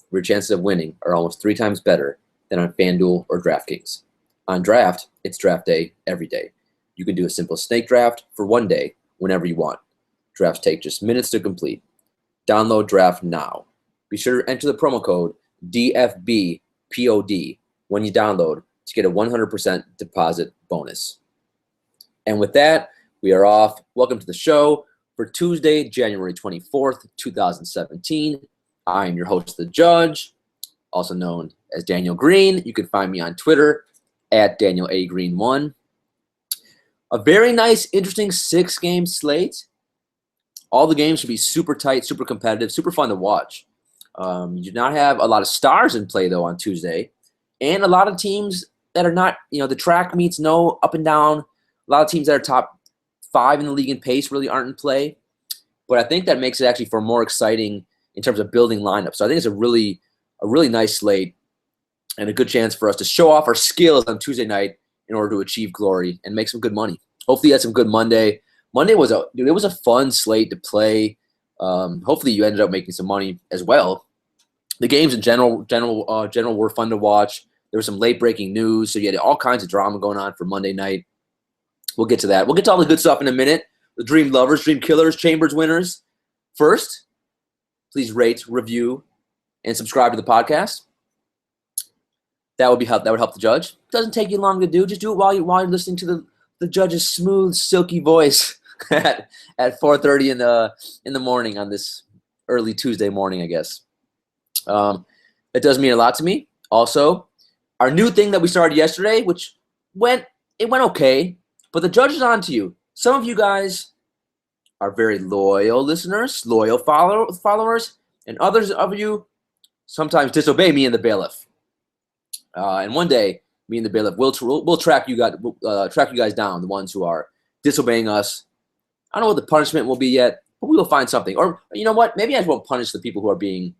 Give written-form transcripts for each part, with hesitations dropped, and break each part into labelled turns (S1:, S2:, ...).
S1: where your chances of winning are almost 3 times better than on FanDuel or DraftKings. On Draft, it's draft day every day. You can do a simple snake draft for one day whenever you want. Drafts take just minutes to complete. Download Draft now. Be sure to enter the promo code DFBPOD when you download to get a 100% deposit bonus. And with that, we are off. Welcome to the show for Tuesday, January 24th, 2017. I am your host, The Judge, also known as Daniel Green. You can find me on Twitter at DanielAGreen1. A very nice, interesting 6-game slate. All the games should be super tight, super competitive, super fun to watch. You do not have a lot of stars in play, though, on Tuesday. And a lot of teams that are not, the track meets no up and down. A lot of teams that are top 5 in the league in pace really aren't in play. But I think that makes it actually for more exciting in terms of building lineups. So I think it's a really nice slate and a good chance for us to show off our skills on Tuesday night in order to achieve glory and make some good money. Hopefully you had some good Monday. Monday was a fun slate to play. Hopefully you ended up making some money as well. The games in general were fun to watch. There was some late breaking news, so you had all kinds of drama going on for Monday night. We'll get to that. We'll get to all the good stuff in a minute. The Dream Lovers, Dream Killers, Chambers winners. First, please rate, review, and subscribe to the podcast. That would help the judge. It doesn't take you long to do. Just do it while you're listening to the judge's smooth, silky voice at 4:30 in the morning on this early Tuesday morning, I guess. It does mean a lot to me. Also, our new thing that we started yesterday, which went okay, but the judge is on to you. Some of you guys are very loyal listeners, loyal followers, and others of you sometimes disobey me and the bailiff. And one day, me and the bailiff will track you guys down, the ones who are disobeying us. I don't know what the punishment will be yet, but we will find something. Or you know what? Maybe I just won't punish the people who are being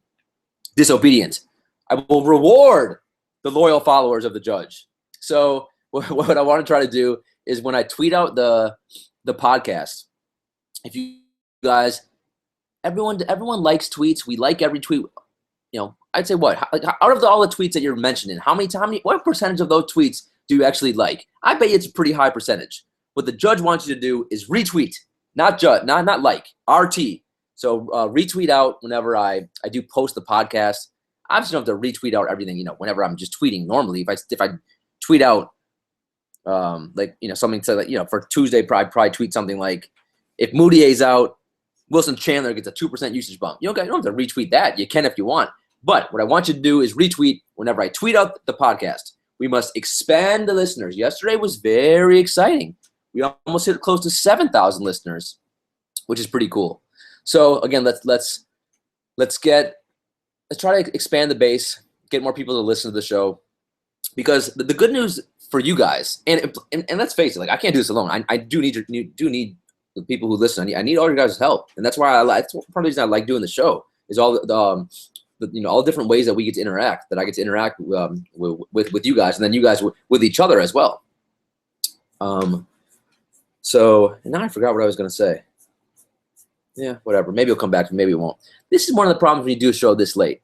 S1: disobedient. I will reward the loyal followers of the judge. So what I want to try to do is when I tweet out the podcast, if you guys, everyone likes tweets. We like every tweet. I'd say what? Out of all the tweets that you're mentioning, what percentage of those tweets do you actually like? I bet you it's a pretty high percentage. What the judge wants you to do is retweet, not like, RT. So retweet out whenever I do post the podcast. I just don't have to retweet out everything, whenever I'm just tweeting normally. If I tweet out something to for Tuesday, probably tweet something like, if Moutier's out, Wilson Chandler gets a 2% usage bump. You don't have to retweet that. You can if you want. But what I want you to do is retweet whenever I tweet out the podcast. We must expand the listeners. Yesterday was very exciting. We almost hit close to 7,000 listeners, which is pretty cool. So again, let's try to expand the base, get more people to listen to the show. Because the good news for you guys, and let's face it, I can't do this alone. I do need the people who listen. I need all your guys' help, and that's why that's part of the reason I like doing the show is all all the different ways that we get to interact. That I get to interact with you guys, and then you guys with each other as well. So now I forgot what I was going to say. Yeah, whatever. Maybe it'll come back to me. Maybe it won't. This is one of the problems when you do a show this late.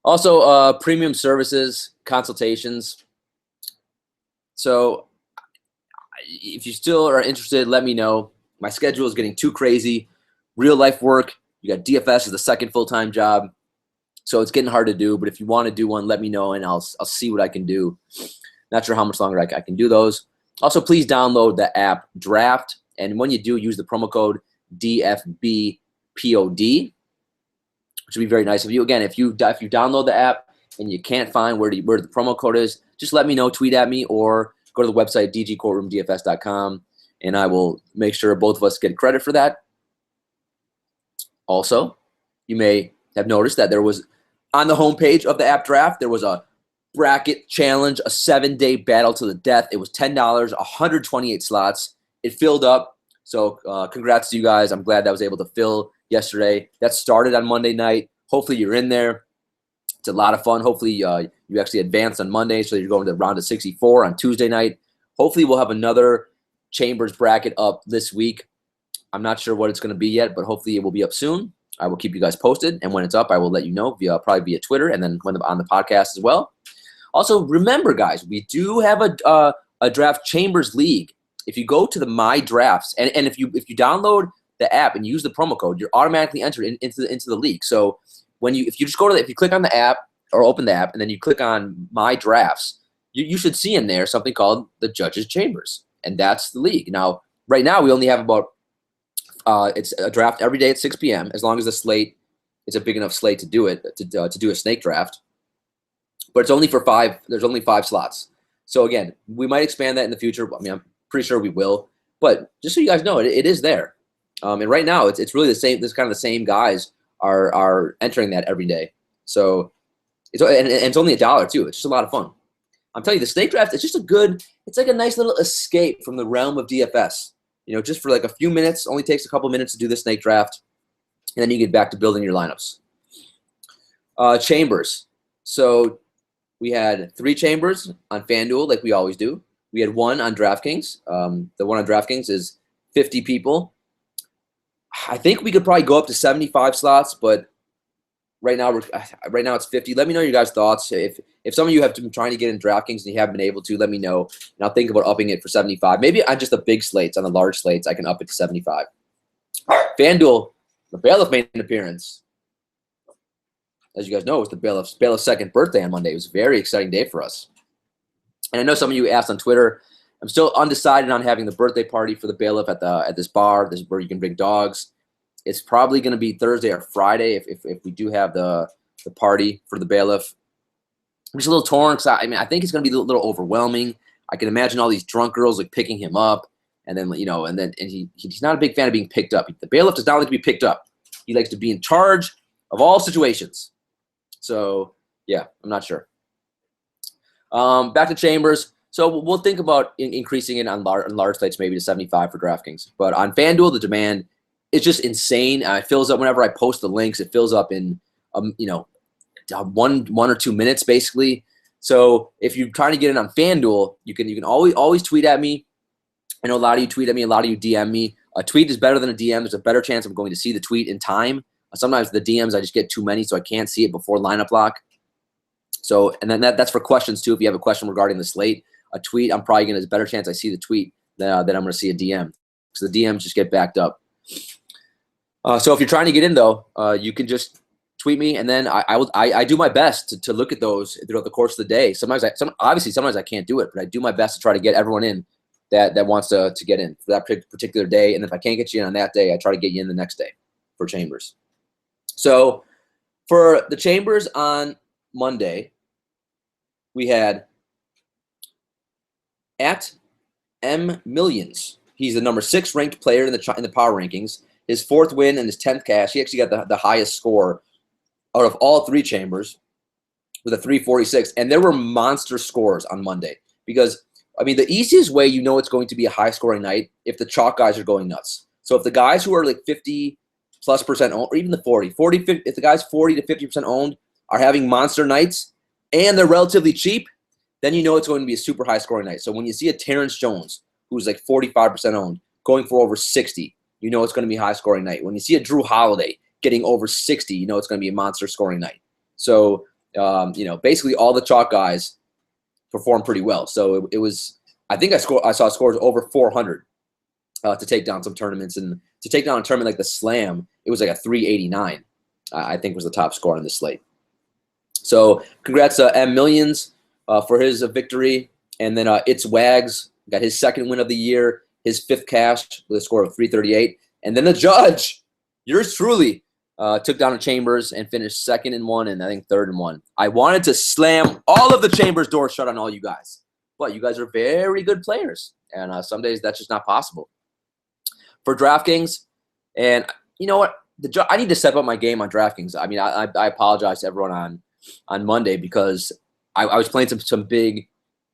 S1: Also, premium services, consultations. So if you still are interested, let me know. My schedule is getting too crazy. Real life work. You got DFS as the second full-time job. So it's getting hard to do. But if you want to do one, let me know, and I'll see what I can do. Not sure how much longer I can do those. Also, please download the app Draft. And when you do, use the promo code DFBPOD, which would be very nice of you. Again, if you download the app and you can't find where the promo code is, just let me know, tweet at me, or go to the website, dgcourtroomdfs.com, and I will make sure both of us get credit for that. Also, you may have noticed that there was, on the homepage of the app Draft, there was a bracket challenge, a 7-day battle to the death. It was $10, 128 slots. It filled up, so congrats to you guys. I'm glad that was able to fill yesterday. That started on Monday night. Hopefully you're in there. It's a lot of fun. Hopefully you actually advanced on Monday, so you're going to round of 64 on Tuesday night. Hopefully we'll have another Chambers bracket up this week. I'm not sure what it's going to be yet, but hopefully it will be up soon. I will keep you guys posted, and when it's up, I will let you know probably via Twitter, and then on the podcast as well. Also, remember, guys, we do have a Draft Chambers League. If you go to the My Drafts, and if you download the app and use the promo code, you're automatically entered into the league. So if you click on the app or open the app, and then you click on My Drafts, you should see in there something called the Judges Chambers, and that's the league. Now, right now, we only have about it's a draft every day at 6 p.m. as long as the slate is a big enough slate to do it to do a snake draft. But it's only for 5. There's only 5 slots. So again, we might expand that in the future. I mean, I'm pretty sure we will. But just so you guys know, it is there. And right now, it's really the same. This kind of the same guys are entering that every day. So it's only $1 too. It's just a lot of fun. I'm telling you, the snake draft is just it's like a nice little escape from the realm of DFS. Just for like a few minutes. Only takes a couple minutes to do the snake draft, and then you get back to building your lineups. Chambers. So we had 3 chambers on FanDuel, like we always do. We had 1 on DraftKings. The one on DraftKings is 50 people. I think we could probably go up to 75 slots, but right now it's 50. Let me know your guys' thoughts. If some of you have been trying to get in DraftKings and you haven't been able to, let me know, and I'll think about upping it for 75. Maybe on just the big slates, on the large slates, I can up it to 75. FanDuel, the Bailiff made an appearance. As you guys know, it's the Bailiff's second birthday on Monday. It was a very exciting day for us. And I know some of you asked on Twitter. I'm still undecided on having the birthday party for the Bailiff at this bar. This is where you can bring dogs. It's probably going to be Thursday or Friday if we do have the party for the Bailiff. I'm just a little torn because I think it's going to be a little overwhelming. I can imagine all these drunk girls like picking him up, and then he's not a big fan of being picked up. The Bailiff does not like to be picked up. He likes to be in charge of all situations. So yeah, I'm not sure. Back to Chambers. So we'll think about increasing it on large slates maybe to 75 for DraftKings. But on FanDuel, the demand is just insane. It fills up whenever I post the links. It fills up in 1 or 2 minutes basically. So if you're trying to get it on FanDuel, you can always tweet at me. I know a lot of you tweet at me, a lot of you DM me. A tweet is better than a DM. There's a better chance I'm going to see the tweet in time. Sometimes the DMs I just get too many, so I can't see it before lineup lock. So, and then that's for questions too. If you have a question regarding the slate, a tweet, I'm probably there's a better chance I see the tweet than I'm going to see a DM, because the DMs just get backed up. So if you're trying to get in though, you can just tweet me, and then I do my best to look at those throughout the course of the day. Sometimes I can't do it, but I do my best to try to get everyone in that wants to get in for that particular day. And if I can't get you in on that day, I try to get you in the next day for Chambers. So for the Chambers on Monday, we had at M Millions. He's the number 6 ranked player in the power rankings. His 4th win and his 10th cash. He actually got the highest score out of all 3 chambers with a 346. And there were monster scores on Monday because, I mean, the easiest way you know it's going to be a high-scoring night if the chalk guys are going nuts. So if the guys who are like 50+% owned, or even the 40, 50, if the guys 40 to 50% owned are having monster nights and they're relatively cheap, then you know it's going to be a super high-scoring night. So when you see a Terrence Jones, who's like 45% owned, going for over 60, you know it's going to be a high-scoring night. When you see a Drew Holiday getting over 60, you know it's going to be a monster-scoring night. So, basically all the chalk guys performed pretty well. So it was, I think I saw scores over 400 to take down some tournaments. And to take down a tournament like the Slam, it was like a 389, I think was the top score on the slate. So congrats to M Millions for his victory. And then It's Wags got his 2nd win of the year, his 5th cash with a score of 338. And then the judge, yours truly, took down the Chambers and finished 2nd in 1 and I think 3rd in 1. I wanted to slam all of the Chambers doors shut on all you guys, but you guys are very good players, and some days that's just not possible. For DraftKings, and you know what, I need to step up my game on DraftKings. I mean, I apologize to everyone on Monday because I was playing some big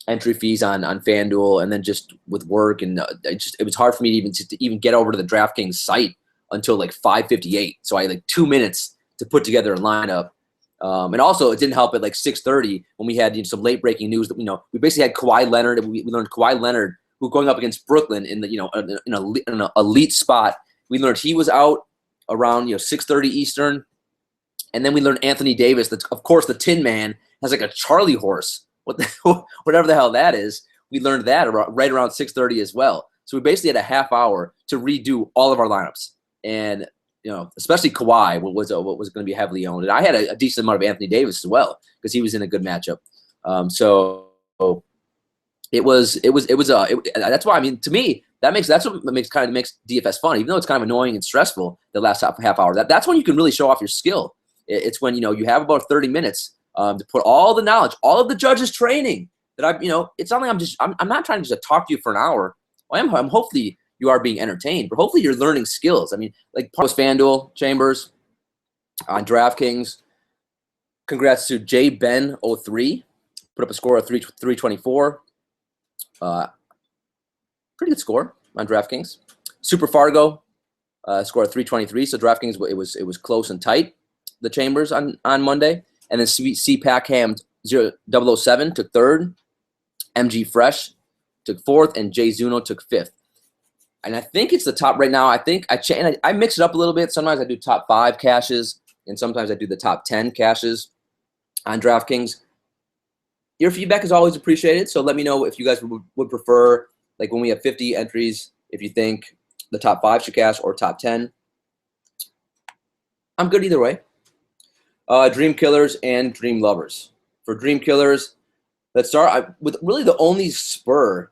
S1: entry fees on FanDuel, and then just with work, and it was hard for me to even get over to the DraftKings site until like 5:58. So I had like 2 minutes to put together a lineup. And also it didn't help at like 6:30 when we had some late breaking news that we basically had Kawhi Leonard, and we learned Kawhi Leonard, who going up against Brooklyn in an elite spot. We learned he was out, around 6:30 Eastern, and then we learned Anthony Davis. Of course, the Tin Man has like a Charlie horse. Whatever the hell that is. We learned that right around 6:30 as well. So we basically had a half hour to redo all of our lineups, and especially Kawhi, what was going to be heavily owned, and I had a decent amount of Anthony Davis as well because he was in a good matchup. So it was that's why, I mean, to me, that's what makes DFS fun, even though it's kind of annoying and stressful the last half hour. That's when you can really show off your skill. It's when you have about 30 minutes to put all the knowledge, all of the judges' training that it's not like I'm not trying to just talk to you for an hour. I'm hopefully you are being entertained, but hopefully you're learning skills. I mean, like FanDuel Chambers on DraftKings. Congrats to JBen03, put up a score of 324. Pretty good score on DraftKings. Super Fargo score of 323. So DraftKings, it was close and tight. The Chambers on Monday, and then CPAC Ham 007 took third. MG Fresh took fourth, and Jay Zuno took fifth. And I think it's the top right now. I think I mix it up a little bit. Sometimes I do top 5 caches, and sometimes I do the top 10 caches on DraftKings. Your feedback is always appreciated, so let me know if you guys would prefer, like when we have 50 entries, if you think the top 5 should cache or top 10. I'm good either way. Dream Killers and Dream Lovers. For Dream Killers, let's start with really the only spur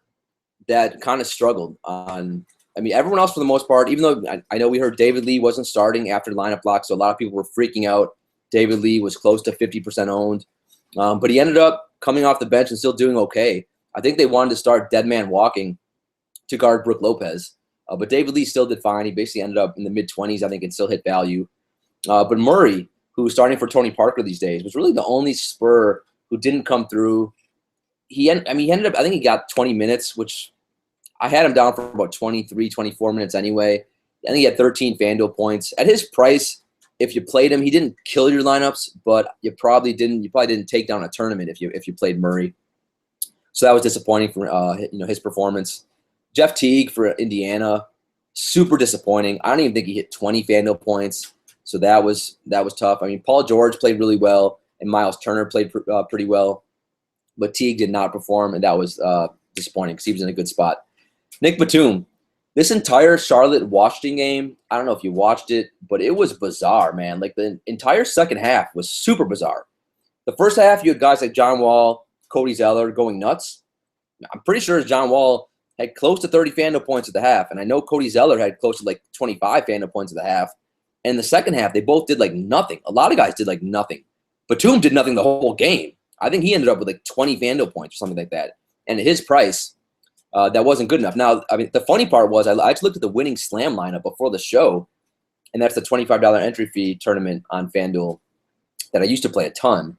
S1: that kind of struggled on. I mean, everyone else for the most part, even though I know we heard David Lee wasn't starting after the lineup block, so a lot of people were freaking out. David Lee was close to 50% owned, but he ended up coming off the bench and still doing okay. I think they wanted to start Dead Man Walking to guard Brook Lopez, but David Lee still did fine. He basically ended up in the mid-20s. I think it still hit value. But Murray, who's starting for Tony Parker these days, was really the only spur who didn't come through. He ended up, I think he got 20 minutes, which I had him down for about 23, 24 minutes anyway. I think he had 13 FanDuel points. At his price, if you played him, he didn't kill your lineups, but you probably didn't take down a tournament if you played Murray. So that was disappointing for his performance. Jeff Teague for Indiana, super disappointing. I don't even think he hit 20 FanDuel points. So that was tough. I mean, Paul George played really well, and Miles Turner played pretty well, but Teague did not perform, and that was disappointing because he was in a good spot. Nick Batum, this entire Charlotte-Washington game, I don't know if you watched it, but it was bizarre, man. Like, the entire second half was super bizarre. The first half, you had guys like John Wall, Cody Zeller going nuts. I'm pretty sure John Wall had close to 30 FanDuel points at the half, and I know Cody Zeller had close to like 25 FanDuel points at the half. And the second half, they both did like nothing. A lot of guys did like nothing. Batum did nothing the whole game. I think he ended up with like 20 FanDuel points or something like that. And at his price, that wasn't good enough. Now, I mean, the funny part was I just looked at the winning slam lineup before the show, and that's the $25 entry fee tournament on FanDuel that I used to play a ton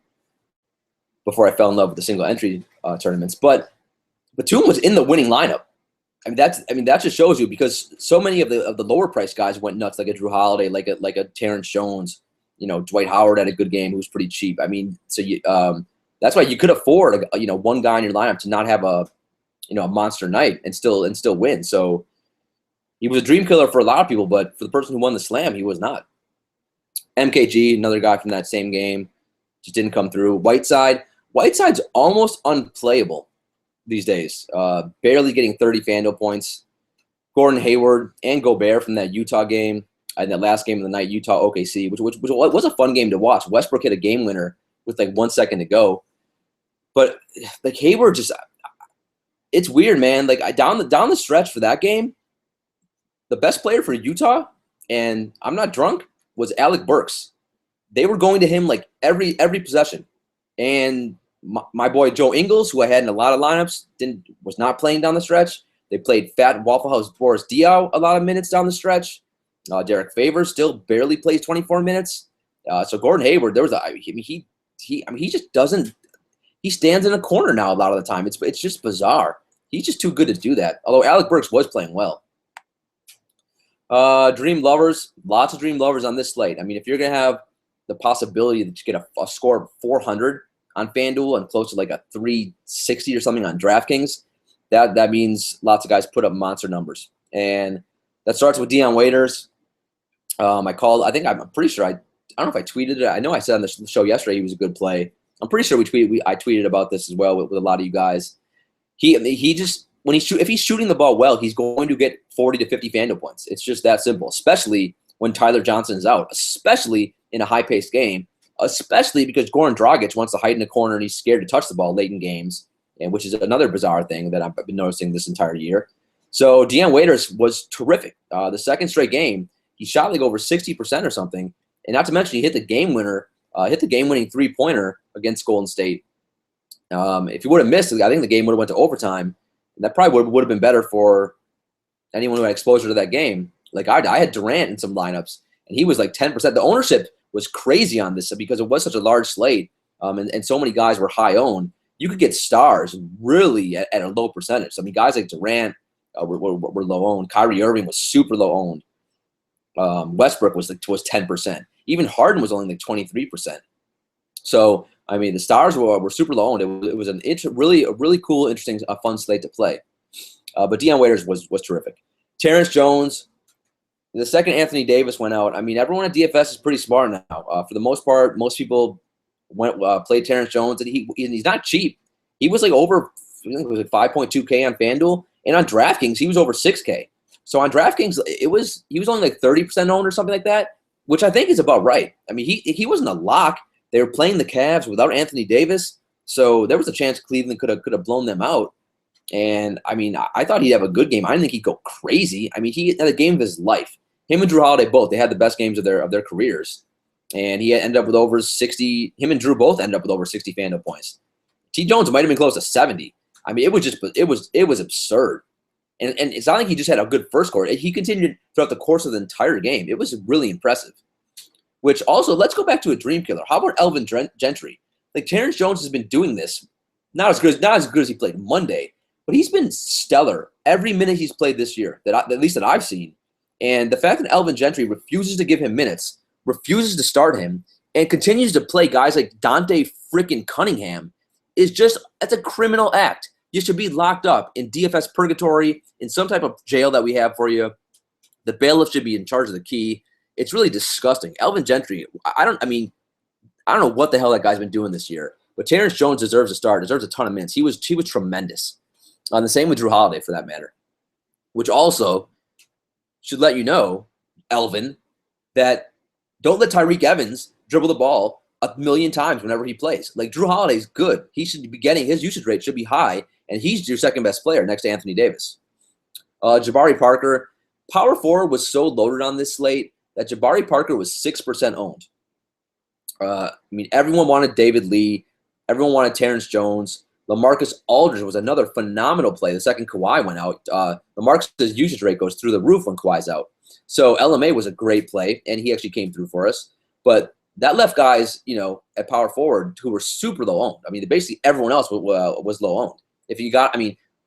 S1: before I fell in love with the single entry tournaments. But Batum was in the winning lineup. I mean, that just shows you, because so many of the lower price guys went nuts, like a Drew Holiday, like a Terrence Jones. Dwight Howard had a good game who was pretty cheap. I mean, so that's why you could afford one guy in your lineup to not have a monster night and still win. So he was a dream killer for a lot of people, but for the person who won the slam, he was not. MKG, another guy from that same game, just didn't come through. Whiteside's almost unplayable these days. Barely getting 30 FanDuel points. Gordon Hayward and Gobert from that Utah game, and that last game of the night, Utah OKC, which was a fun game to watch. Westbrook hit a game winner with like 1 second to go. But like Hayward just, it's weird, man. Like down the stretch for that game, the best player for Utah, and I'm not drunk, was Alec Burks. They were going to him like every possession. And my boy Joe Ingles, who I had in a lot of lineups, was not playing down the stretch. They played Fat Waffle House Boris Diaw a lot of minutes down the stretch. Derek Favors still barely plays 24 minutes. So Gordon Hayward, he just doesn't. He stands in a corner now a lot of the time. It's just bizarre. He's just too good to do that. Although Alec Burks was playing well. Dream Lovers, lots of Dream Lovers on this slate. I mean, if you're gonna have the possibility to get a score of 400 on FanDuel and close to like a 360 or something on DraftKings, that means lots of guys put up monster numbers. And that starts with Dion Waiters. I'm pretty sure I don't know if I tweeted it. I know I said on the show yesterday he was a good play. I'm pretty sure I tweeted about this as well with a lot of you guys. He just if he's shooting the ball well, he's going to get 40 to 50 FanDuel points. It's just that simple, especially when Tyler Johnson is out, especially in a high-paced game, especially because Goran Dragic wants to hide in the corner and he's scared to touch the ball late in games, and which is another bizarre thing that I've been noticing this entire year. So Deion Waiters was terrific. The second straight game, he shot like over 60% or something, and not to mention he hit the game winner, hit the game-winning three-pointer against Golden State. If he would have missed, I think the game would have went to overtime. And that probably would have been better for anyone who had exposure to that game. Like I had Durant in some lineups, and he was like 10%. The ownership was crazy on this because it was such a large slate, and so many guys were high owned. You could get stars really at a low percentage. I mean, guys like Durant were low owned. Kyrie Irving was super low owned. Westbrook was 10%. Even Harden was only like 23%. So I mean, the stars were super low owned. It was a really cool, interesting, fun slate to play. But Deion Waiters was terrific. Terrence Jones, the second Anthony Davis went out. I mean, everyone at DFS is pretty smart now. For the most part, most people played Terrence Jones, and he's not cheap. He was like over, I think it was like 5.2K on FanDuel, and on DraftKings he was over 6K. So on DraftKings, he was only like 30% owned or something like that, which I think is about right. I mean, he wasn't a lock. They were playing the Cavs without Anthony Davis, so there was a chance Cleveland could have blown them out. And I mean, I thought he'd have a good game. I didn't think he'd go crazy. I mean, he had a game of his life. Him and Drew Holiday both, they had the best games of their careers, and he ended up with over 60. Him and Drew both ended up with over 60 FanDuel points. T. Jones might have been close to 70. I mean, it was absurd. And it's not like he just had a good first quarter. He continued throughout the course of the entire game. It was really impressive. Which also, let's go back to a dream killer. How about Elvin Gentry? Like Terrence Jones has been doing this, not as good as he played Monday, but he's been stellar every minute he's played this year, at least that I've seen. And the fact that Elvin Gentry refuses to give him minutes, refuses to start him, and continues to play guys like Dante freaking Cunningham that's a criminal act. You should be locked up in DFS purgatory, in some type of jail that we have for you. The bailiff should be in charge of the key. It's really disgusting. Elvin Gentry, I don't know what the hell that guy's been doing this year, but Terrence Jones deserves a start, deserves a ton of minutes. He was tremendous. The same with Drew Holiday, for that matter, which also should let you know, Elvin, that don't let Tyreek Evans dribble the ball a million times whenever he plays. Like, Drew Holiday's good. He should be getting, his usage rate should be high, and he's your second best player next to Anthony Davis. Jabari Parker, power forward was so loaded on this slate that Jabari Parker was 6% owned. I mean, everyone wanted David Lee. Everyone wanted Terrence Jones. LaMarcus Aldridge was another phenomenal play the second Kawhi went out. LaMarcus's usage rate goes through the roof when Kawhi's out. So LMA was a great play, and he actually came through for us. But that left guys, at power forward who were super low owned. I mean, basically everyone else was low owned. If you got,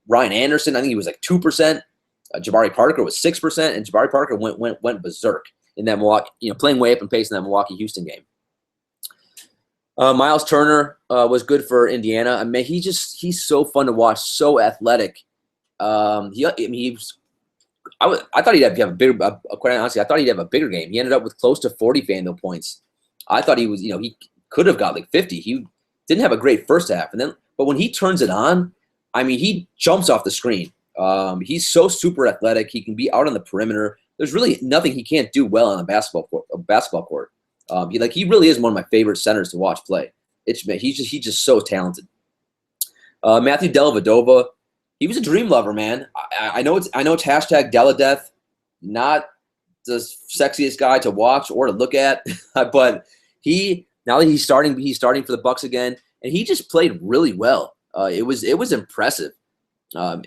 S1: Ryan Anderson, I think he was like 2%. Jabari Parker was 6%, and Jabari Parker went berserk in that Milwaukee, playing way up in pace in that Milwaukee-Houston game. Miles Turner was good for Indiana. I mean, he's so fun to watch, so athletic. I thought he'd have a bigger. Quite honestly, I thought he'd have a bigger game. He ended up with close to 40 FanDuel points. I thought he was, he could have got like 50. He didn't have a great first half, but when he turns it on, he jumps off the screen. He's so super athletic. He can be out on the perimeter. There's really nothing he can't do well on a basketball court. He really is one of my favorite centers to watch play. He's just so talented. Matthew Dellavedova, he was a dream lover, man. I know it's hashtag Deladeath, not the sexiest guy to watch or to look at, but now that he's starting for the Bucks again, and he just played really well. It was impressive.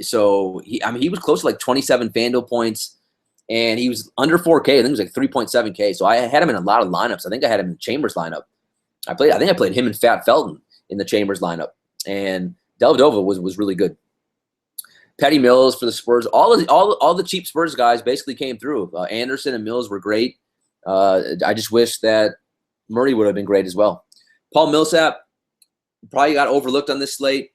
S1: So he was close to like 27 FanDuel points. And he was under 4K. I think it was like 3.7K. So I had him in a lot of lineups. I think I had him in Chambers lineup. I think I played him and Fat Felton in the Chambers lineup. And Dellavedova was really good. Patty Mills for the Spurs. All the cheap Spurs guys basically came through. Anderson and Mills were great. I just wish that Murray would have been great as well. Paul Millsap probably got overlooked on this slate.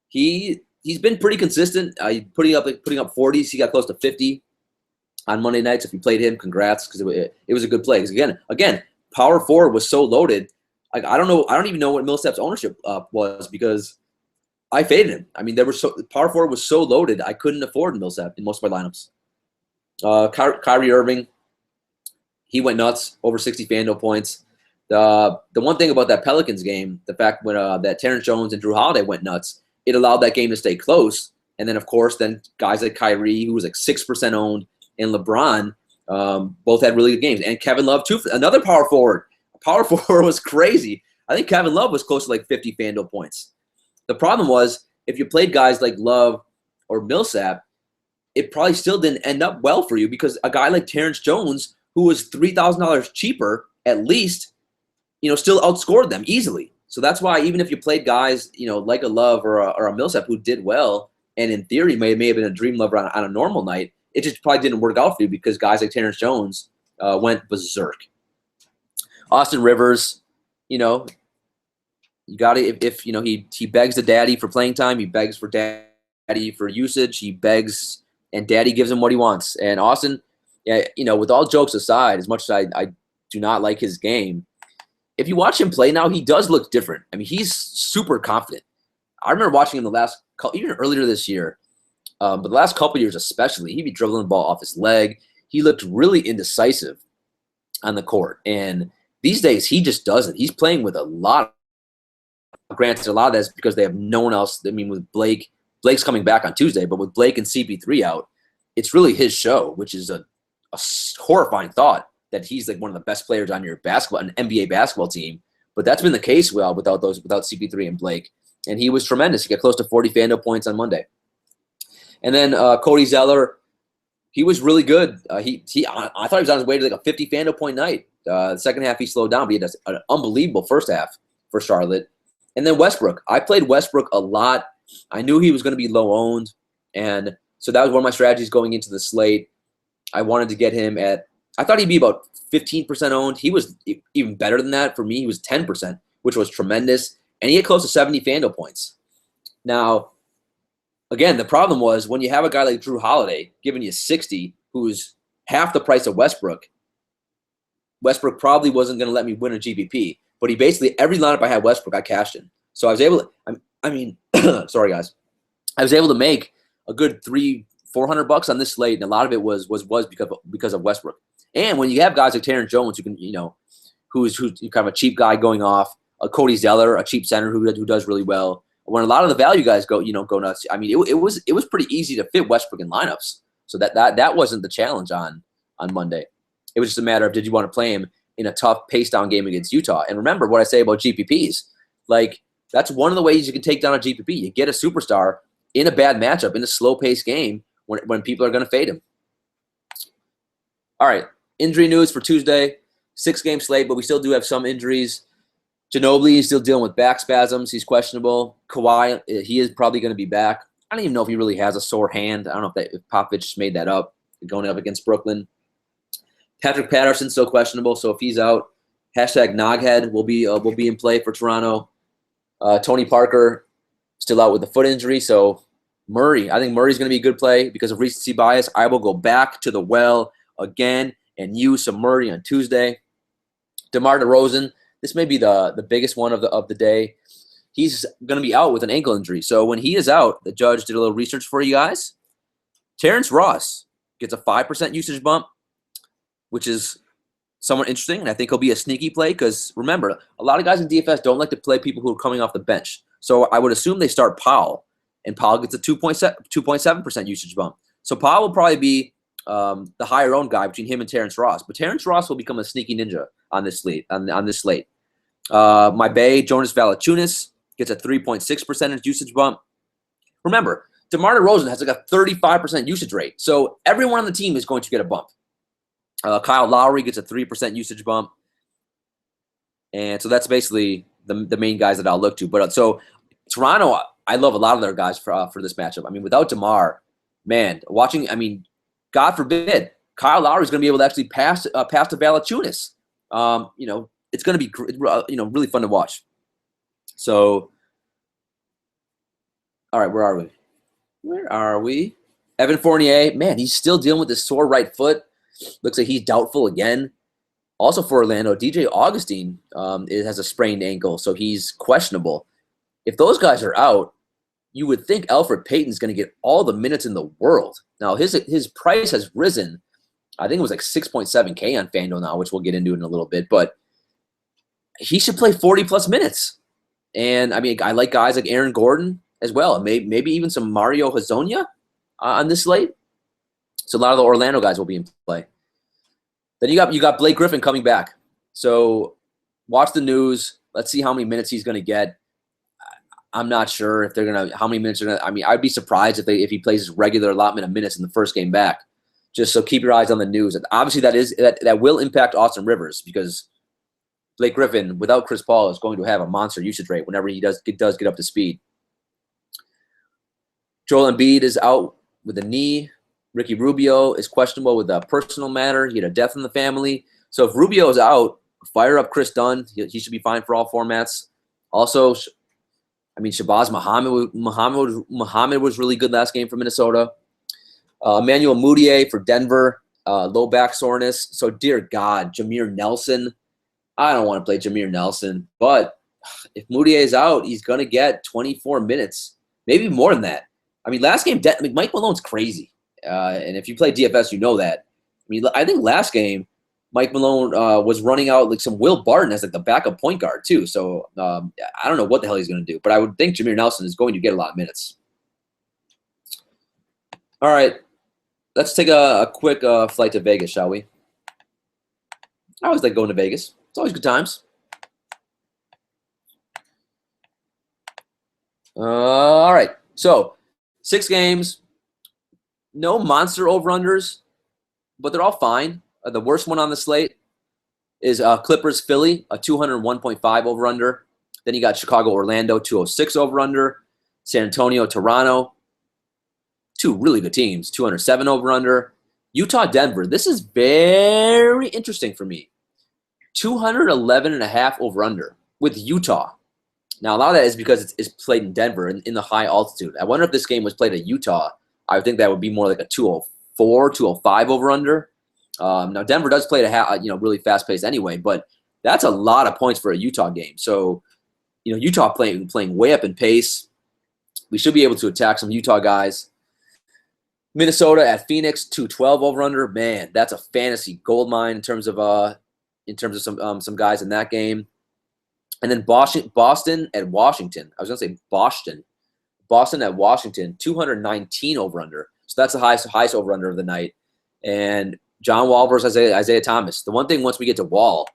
S1: He's been pretty consistent. Putting up 40s. He got close to 50. on Monday nights. If you played him, congrats, because it was a good play. Because again, power forward was so loaded. Like I don't even know what Millsap's ownership was, because I faded him. I mean, power forward was so loaded, I couldn't afford Millsap in most of my lineups. Kyrie Irving, he went nuts, over 60 FanDuel points. The one thing about that Pelicans game, the fact when that Terrence Jones and Drew Holiday went nuts, it allowed that game to stay close. And then, of course, guys like Kyrie, who was like 6% owned, and LeBron both had really good games. And Kevin Love, too, another power forward. Power forward was crazy. I think Kevin Love was close to like 50 FanDuel points. The problem was, if you played guys like Love or Millsap, it probably still didn't end up well for you, because a guy like Terrence Jones, who was $3,000 cheaper at least, still outscored them easily. So that's why even if you played guys, like a Love or a Millsap who did well, and in theory may have been a dream lover on a normal night, it just probably didn't work out for you, because guys like Terrence Jones went berserk. Austin Rivers, you got to, if he begs the daddy for playing time, he begs for daddy for usage, he begs, and daddy gives him what he wants. And Austin, with all jokes aside, as much as I do not like his game, if you watch him play now, he does look different. I mean, he's super confident. I remember watching him even earlier this year, but the last couple of years especially, he'd be dribbling the ball off his leg. He looked really indecisive on the court. And these days, he just doesn't. He's playing with a lot. Granted, a lot of that's because they have no one else. I mean, with Blake's coming back on Tuesday, but with Blake and CP3 out, it's really his show, which is a horrifying thought, that he's like one of the best players on your an NBA basketball team. But that's been the case without CP3 and Blake. And he was tremendous. He got close to 40 FanDuel points on Monday. And then Cody Zeller, he was really good. I thought he was on his way to like a 50 FanDuel point night. The second half he slowed down, but he had an unbelievable first half for Charlotte. And then Westbrook. I played Westbrook a lot. I knew he was going to be low owned, and so that was one of my strategies going into the slate. I wanted to get him I thought he'd be about 15% owned. He was even better than that. For me, he was 10%, which was tremendous. And he had close to 70 FanDuel points. Now, again, the problem was when you have a guy like Drew Holiday giving you 60, who's half the price of Westbrook probably wasn't going to let me win a GPP. But he basically, every lineup I had Westbrook, I cashed in. So I was able to, sorry guys, I was able to make a good $400 on this slate, and a lot of it was because of Westbrook. And when you have guys like Terrence Jones, who can, who's kind of a cheap guy going off, a Cody Zeller, a cheap center who does really well. When a lot of the value guys go nuts. I mean, it was pretty easy to fit Westbrook in lineups. So that wasn't the challenge on Monday. It was just a matter of, did you want to play him in a tough pace down game against Utah? And remember what I say about GPPs. Like, that's one of the ways you can take down a GPP. You get a superstar in a bad matchup, in a slow-paced game when people are going to fade him. All right, injury news for Tuesday. 6-game slate, but we still do have some injuries. Ginobili is still dealing with back spasms. He's questionable. Kawhi, he is probably going to be back. I don't even know if he really has a sore hand. I don't know if Popovich made that up going up against Brooklyn. Patrick Patterson still questionable, so if he's out, #Noghead will be in play for Toronto. Tony Parker still out with a foot injury, so I think Murray's going to be a good play because of recency bias. I will go back to the well again and use some Murray on Tuesday. DeMar DeRozan, this may be the biggest one of the day. He's going to be out with an ankle injury, so when he is out, the judge did a little research for you guys. Terrence Ross gets a 5% usage bump, which is somewhat interesting, and I think he'll be a sneaky play because, remember, a lot of guys in DFS don't like to play people who are coming off the bench. So I would assume they start Powell, and Powell gets a 2.7% usage bump. So Powell will probably be the higher owned guy between him and Terrence Ross. But Terrence Ross will become a sneaky ninja on this slate. My Bay, Jonas Valanciunas, gets a 3.6% usage bump. Remember, DeMar DeRozan has like a 35% usage rate. So everyone on the team is going to get a bump. Kyle Lowry gets a 3% usage bump. And so that's basically the main guys that I'll look to. But so Toronto, I love a lot of their guys for this matchup. I mean, without DeMar, man, God forbid, Kyle Lowry is going to be able to actually pass to Valanciunas. It's going to be really fun to watch. So, all right, where are we? Evan Fournier, man, he's still dealing with this sore right foot. Looks like he's doubtful again. Also for Orlando, DJ Augustine has a sprained ankle, so he's questionable. If those guys are out, you would think Elfrid Payton's going to get all the minutes in the world. Now, his price has risen. I think it was like 6.7K on FanDuel now, which we'll get into in a little bit. But he should play 40-plus minutes. And, I mean, I like guys like Aaron Gordon as well. Maybe even some Mario Hezonja on this slate. So a lot of the Orlando guys will be in play. Then you got Blake Griffin coming back. So watch the news. Let's see how many minutes he's going to get. I'm not sure if they're gonna how many minutes are gonna. I mean, I'd be surprised if he plays his regular allotment of minutes in the first game back. Just so keep your eyes on the news. And obviously, that will impact Austin Rivers because Blake Griffin without Chris Paul is going to have a monster usage rate whenever he does get up to speed. Joel Embiid is out with a knee. Ricky Rubio is questionable with a personal matter. He had a death in the family. So if Rubio is out, fire up Chris Dunn. He should be fine for all formats. Also, I mean, Shabazz Muhammad was really good last game for Minnesota. Emmanuel Mudiay for Denver, low back soreness. So, dear God, Jameer Nelson. I don't want to play Jameer Nelson, but if Mudiay is out, he's going to get 24 minutes, maybe more than that. I mean, last game, Mike Malone's crazy. And if you play DFS, you know that. I mean, I think last game, Mike Malone was running out like some Will Barton as like the backup point guard too. So I don't know what the hell he's going to do, but I would think Jameer Nelson is going to get a lot of minutes. All right, let's take a quick flight to Vegas, shall we? I always like going to Vegas. It's always good times. All right, so 6 games, no monster over-unders, but they're all fine. The worst one on the slate is Clippers-Philly, a 201.5 over-under. Then you got Chicago-Orlando, 206 over-under. San Antonio-Toronto, 2 really good teams, 207 over-under. Utah-Denver, this is very interesting for me. 211.5 over-under with Utah. Now, a lot of that is because it's played in Denver in the high altitude. I wonder if this game was played at Utah. I would think that would be more like a 204, 205 over-under. Now, Denver does play really fast-paced anyway, but that's a lot of points for a Utah game. So, Utah playing way up in pace. We should be able to attack some Utah guys. Minnesota at Phoenix, 212 over/under. Man, that's a fantasy goldmine in terms of some guys in that game. And then Boston at Washington. I was going to say Boston. Boston at Washington, 219 over/under. So that's the highest over/under of the night. And John Wall versus Isaiah Thomas. The one thing once we get to Wall,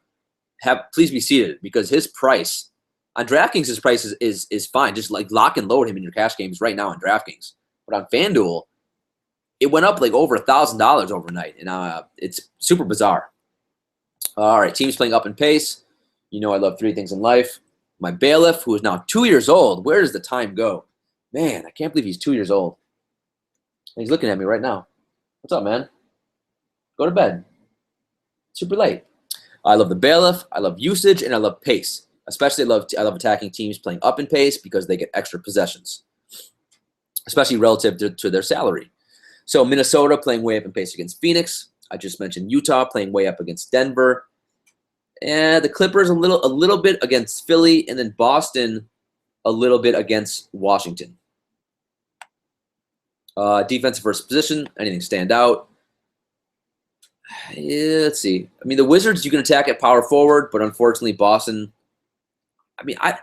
S1: please be seated because his price on DraftKings, his price is fine. Just like lock and load him in your cash games right now on DraftKings. But on FanDuel, it went up like over $1,000 overnight, and it's super bizarre. All right, teams playing up in pace. I love 3 things in life. My bailiff, who is now 2 years old. Where does the time go? Man, I can't believe he's 2 years old. And he's looking at me right now. What's up, man? Go to bed. Super late. I love the bailiff. I love usage, and I love pace. Especially, I love attacking teams playing up in pace because they get extra possessions, especially relative to their salary. So Minnesota playing way up in pace against Phoenix. I just mentioned Utah playing way up against Denver. And the Clippers a little bit against Philly, and then Boston a little bit against Washington. Defensive versus position, anything stand out? Yeah, let's see. I mean, the Wizards you can attack at power forward, but unfortunately Boston. I mean, Al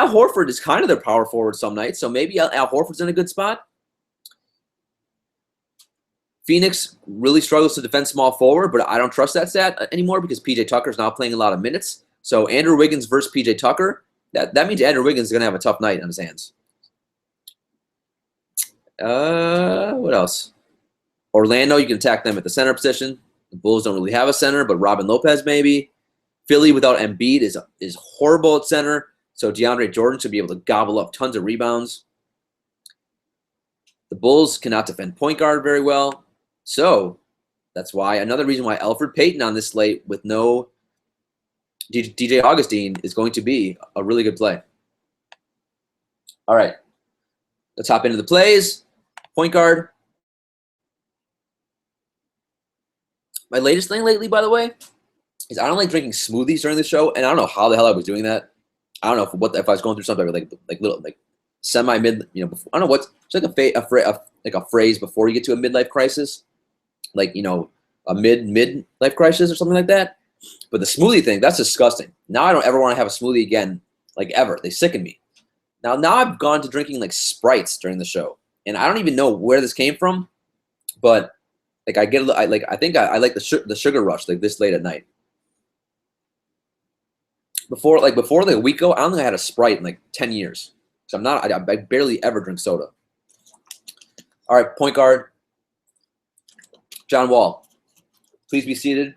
S1: Horford is kind of their power forward some nights, so maybe Al Horford's in a good spot. Phoenix really struggles to defend small forward, but I don't trust that stat anymore because P.J. Tucker is now playing a lot of minutes. So Andrew Wiggins versus P.J. Tucker, that means Andrew Wiggins is going to have a tough night on his hands. What else? Orlando, you can attack them at the center position. The Bulls don't really have a center, but Robin Lopez maybe. Philly without Embiid is horrible at center, so DeAndre Jordan should be able to gobble up tons of rebounds. The Bulls cannot defend point guard very well. So that's why another reason why Elfrid Payton on this slate with no DJ Augustine is going to be a really good play. All right. Let's hop into the plays. Point guard, My latest thing lately, by the way, is I don't like drinking smoothies during the show, and I don't know how the hell I was doing that. I don't know if I was going through something like little like semi mid, before, I don't know what's it's like a phrase before you get to a midlife crisis, like a mid life crisis or something like that. But the smoothie thing, that's disgusting. Now I don't ever want to have a smoothie again, like ever. They sicken me. Now I've gone to drinking like Sprites during the show, and I don't even know where this came from, but like I think I like the sugar rush like this late at night. Before like a week ago, I don't think I had a Sprite in like 10 years. So I barely ever drink soda. All right, point guard, John Wall. Please be seated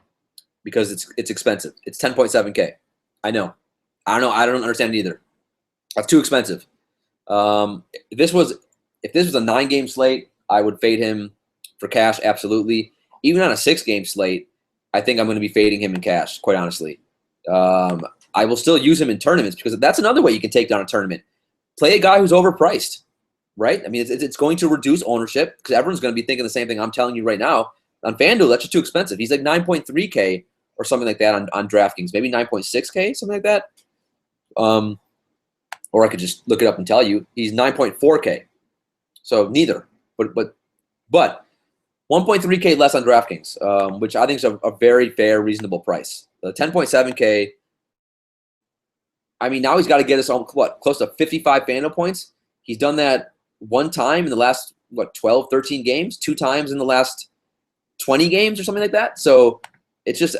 S1: because it's expensive. It's 10.7K. I know. I don't understand it either. That's too expensive. If this was a 9-game slate, I would fade him for cash, absolutely. Even on a 6-game slate, I think I'm going to be fading him in cash, quite honestly. I will still use him in tournaments because that's another way you can take down a tournament. Play a guy who's overpriced, right? I mean, it's going to reduce ownership because everyone's going to be thinking the same thing I'm telling you right now. On FanDuel, that's just too expensive. He's like 9.3K or something like that on DraftKings, maybe 9.6K, something like that. Or I could just look it up and tell you he's 9.4K. So neither, but 1.3K less on DraftKings, which I think is a very fair, reasonable price. The 10.7K. I mean, now he's got to get us close to 55 FanDuel points. He's done that one time in the last 12, 13 games, 2 times in the last 20 games or something like that. So it's just,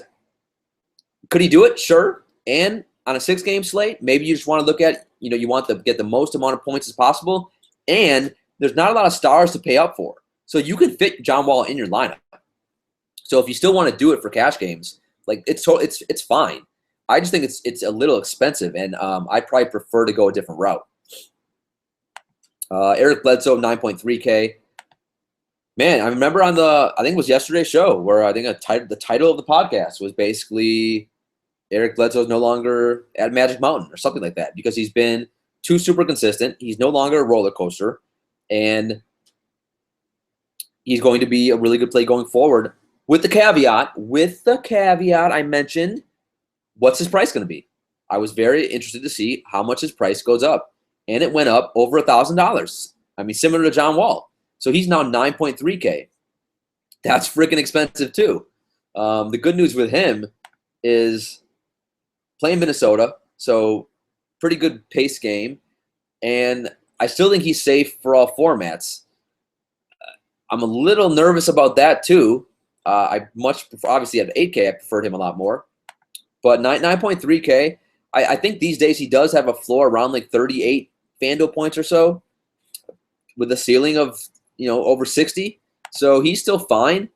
S1: could he do it? Sure. And on a 6-game slate, maybe you just want to look at, you want to get the most amount of points as possible. And there's not a lot of stars to pay up for. So you can fit John Wall in your lineup. So if you still want to do it for cash games, like it's fine. I just think it's a little expensive, and I probably prefer to go a different route. Eric Bledsoe, 9.3K. Man, I remember I think it was yesterday's show where I think the title of the podcast was basically Eric Bledsoe is no longer at Magic Mountain or something like that because he's been too super consistent. He's no longer a roller coaster, and he's going to be a really good play going forward. With the caveat I mentioned, what's his price going to be? I was very interested to see how much his price goes up, and it went up over $1,000. I mean, similar to John Wall. So he's now 9.3K. That's freaking expensive too. The good news with him is playing Minnesota, so pretty good pace game, and I still think he's safe for all formats. I'm a little nervous about that too. I much prefer, obviously at 8K, I preferred him a lot more. But 9.3K, I think these days he does have a floor around like 38 FanDuel points or so with a ceiling of, over 60. So he's still fine.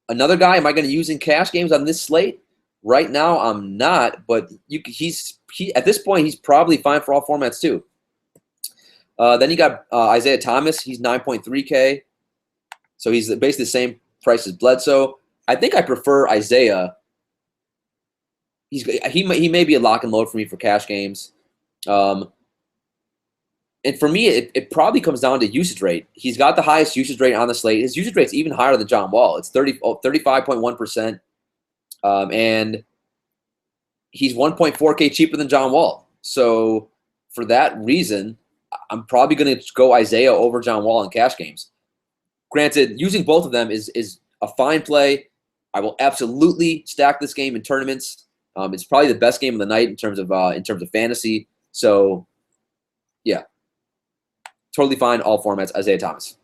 S1: Another guy, am I going to use in cash games on this slate? Right now, I'm not, but he's at this point, he's probably fine for all formats too. Then you got Isaiah Thomas. He's 9.3K. So he's basically the same price as Bledsoe. I think I prefer Isaiah. He may be a lock and load for me for cash games. And for me, it probably comes down to usage rate. He's got the highest usage rate on the slate. His usage rate's even higher than John Wall. It's 35.1%. And he's 1.4K cheaper than John Wall. So for that reason, I'm probably going to go Isaiah over John Wall in cash games. Granted, using both of them is a fine play. I will absolutely stack this game in tournaments. It's probably the best game of the night in terms of fantasy. So, yeah, totally fine, all formats. Isaiah Thomas.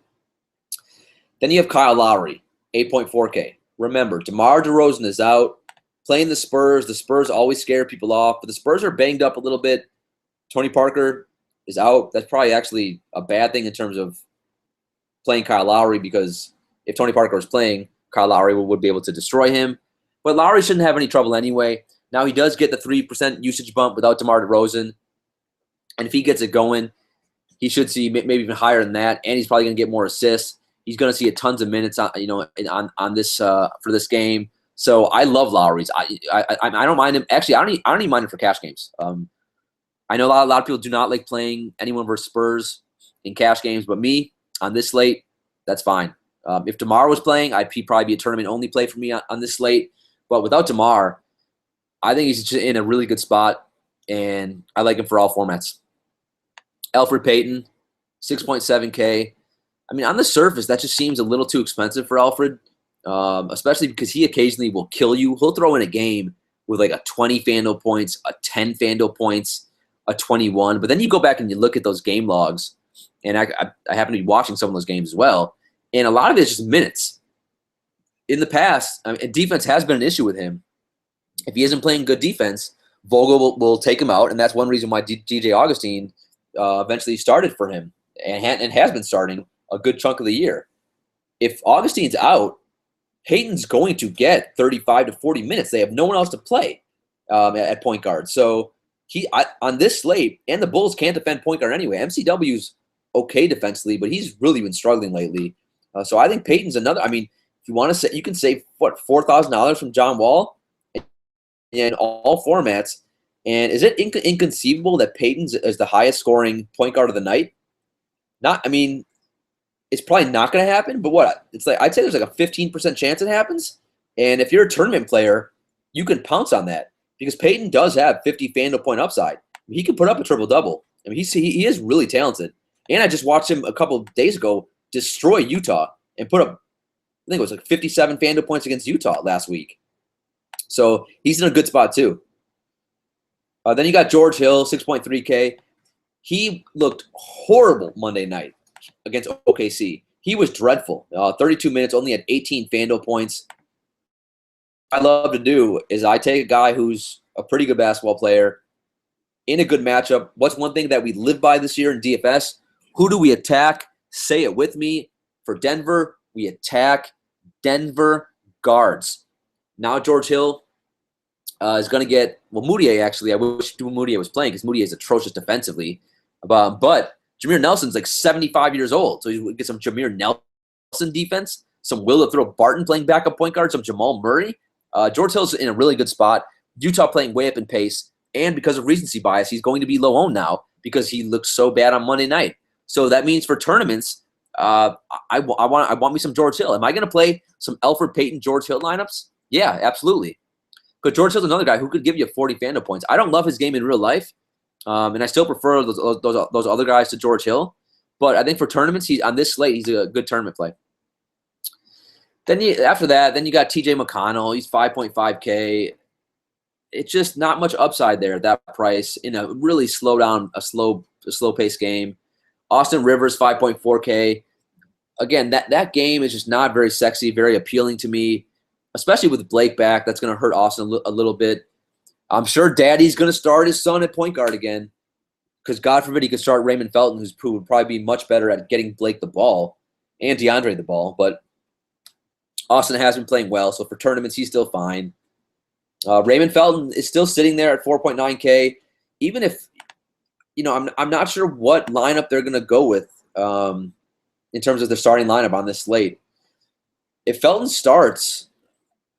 S1: Then you have Kyle Lowry, 8.4K. Remember, DeMar DeRozan is out playing the Spurs. The Spurs always scare people off, but the Spurs are banged up a little bit. Tony Parker is out. That's probably actually a bad thing in terms of playing Kyle Lowry because if Tony Parker was playing, Kyle Lowry would be able to destroy him. But Lowry shouldn't have any trouble anyway. Now he does get the 3% usage bump without DeMar DeRozan. And if he gets it going, he should see maybe even higher than that. And he's probably going to get more assists. He's going to see tons of minutes on this for this game. So I love Lowry's. I don't mind him. Actually, I don't even mind him for cash games. I know a lot of people do not like playing anyone versus Spurs in cash games, but me on this slate, that's fine. If DeMar was playing, he'd probably be a tournament-only play for me on this slate. But without DeMar, I think he's just in a really good spot, and I like him for all formats. Elfrid Payton, 6.7K. I mean, on the surface, that just seems a little too expensive for Elfrid, especially because he occasionally will kill you. He'll throw in a game with like a 20 FanDuel points, a 10 FanDuel points, a 21. But then you go back and you look at those game logs, and I happen to be watching some of those games as well, and a lot of it is just minutes. In the past, defense has been an issue with him. If he isn't playing good defense, Vogel will take him out, and that's one reason why DJ Augustine eventually started for him and has been starting a good chunk of the year. If Augustine's out, Payton's going to get 35 to 40 minutes. They have no one else to play at point guard. So on this slate, and the Bulls can't defend point guard anyway. MCW's okay defensively, but he's really been struggling lately. So I think Payton's another. I mean, if you want to say, you can save $4,000 from John Wall in all formats. And is it inconceivable that Payton's is the highest scoring point guard of the night? I mean, it's probably not going to happen, but what? It's like, I'd say there's like a 15% chance it happens. And if you're a tournament player, you can pounce on that because Payton does have 50 FanDuel point upside. He can put up a triple-double. I mean, he is really talented. And I just watched him a couple of days ago destroy Utah and put up, I think it was like 57 FanDuel points against Utah last week. So he's in a good spot too. Then you got George Hill, 6.3K. He looked horrible Monday night against OKC. He was dreadful. 32 minutes, only had 18 FanDuel points. What I love to do is I take a guy who's a pretty good basketball player in a good matchup. What's one thing that we live by this year in DFS? Who do we attack? Say it with me. For Denver, we attack Denver guards. Now George Hill is going to get, well, Moutier actually. I wish Moutier was playing because Moutier is atrocious defensively. But Jameer Nelson's like 75 years old. So you get some Jameer Nelson defense, some Will Throw Barton playing backup point guard, some Jamal Murray. George Hill's in a really good spot. Utah playing way up in pace. And because of recency bias, he's going to be low owned now because he looked so bad on Monday night. So that means for tournaments, I want me some George Hill. Am I going to play some Elfrid Payton, George Hill lineups? Yeah, absolutely. But George Hill's another guy who could give you 40 FanDuel points. I don't love his game in real life, and I still prefer those other guys to George Hill. But I think for tournaments, on this slate, he's a good tournament play. Then after that, you got TJ McConnell. He's 5.5K. It's just not much upside there at that price in a really slow paced game. Austin Rivers, 5.4K. Again, that game is just not very sexy, very appealing to me, especially with Blake back. That's going to hurt Austin a little bit. I'm sure Daddy's going to start his son at point guard again because God forbid he could start Raymond Felton, who would probably be much better at getting Blake the ball and DeAndre the ball. But Austin has been playing well, so for tournaments, he's still fine. Raymond Felton is still sitting there at 4.9K. Even if, I'm not sure what lineup they're going to go with in terms of the starting lineup on this slate. If Felton starts,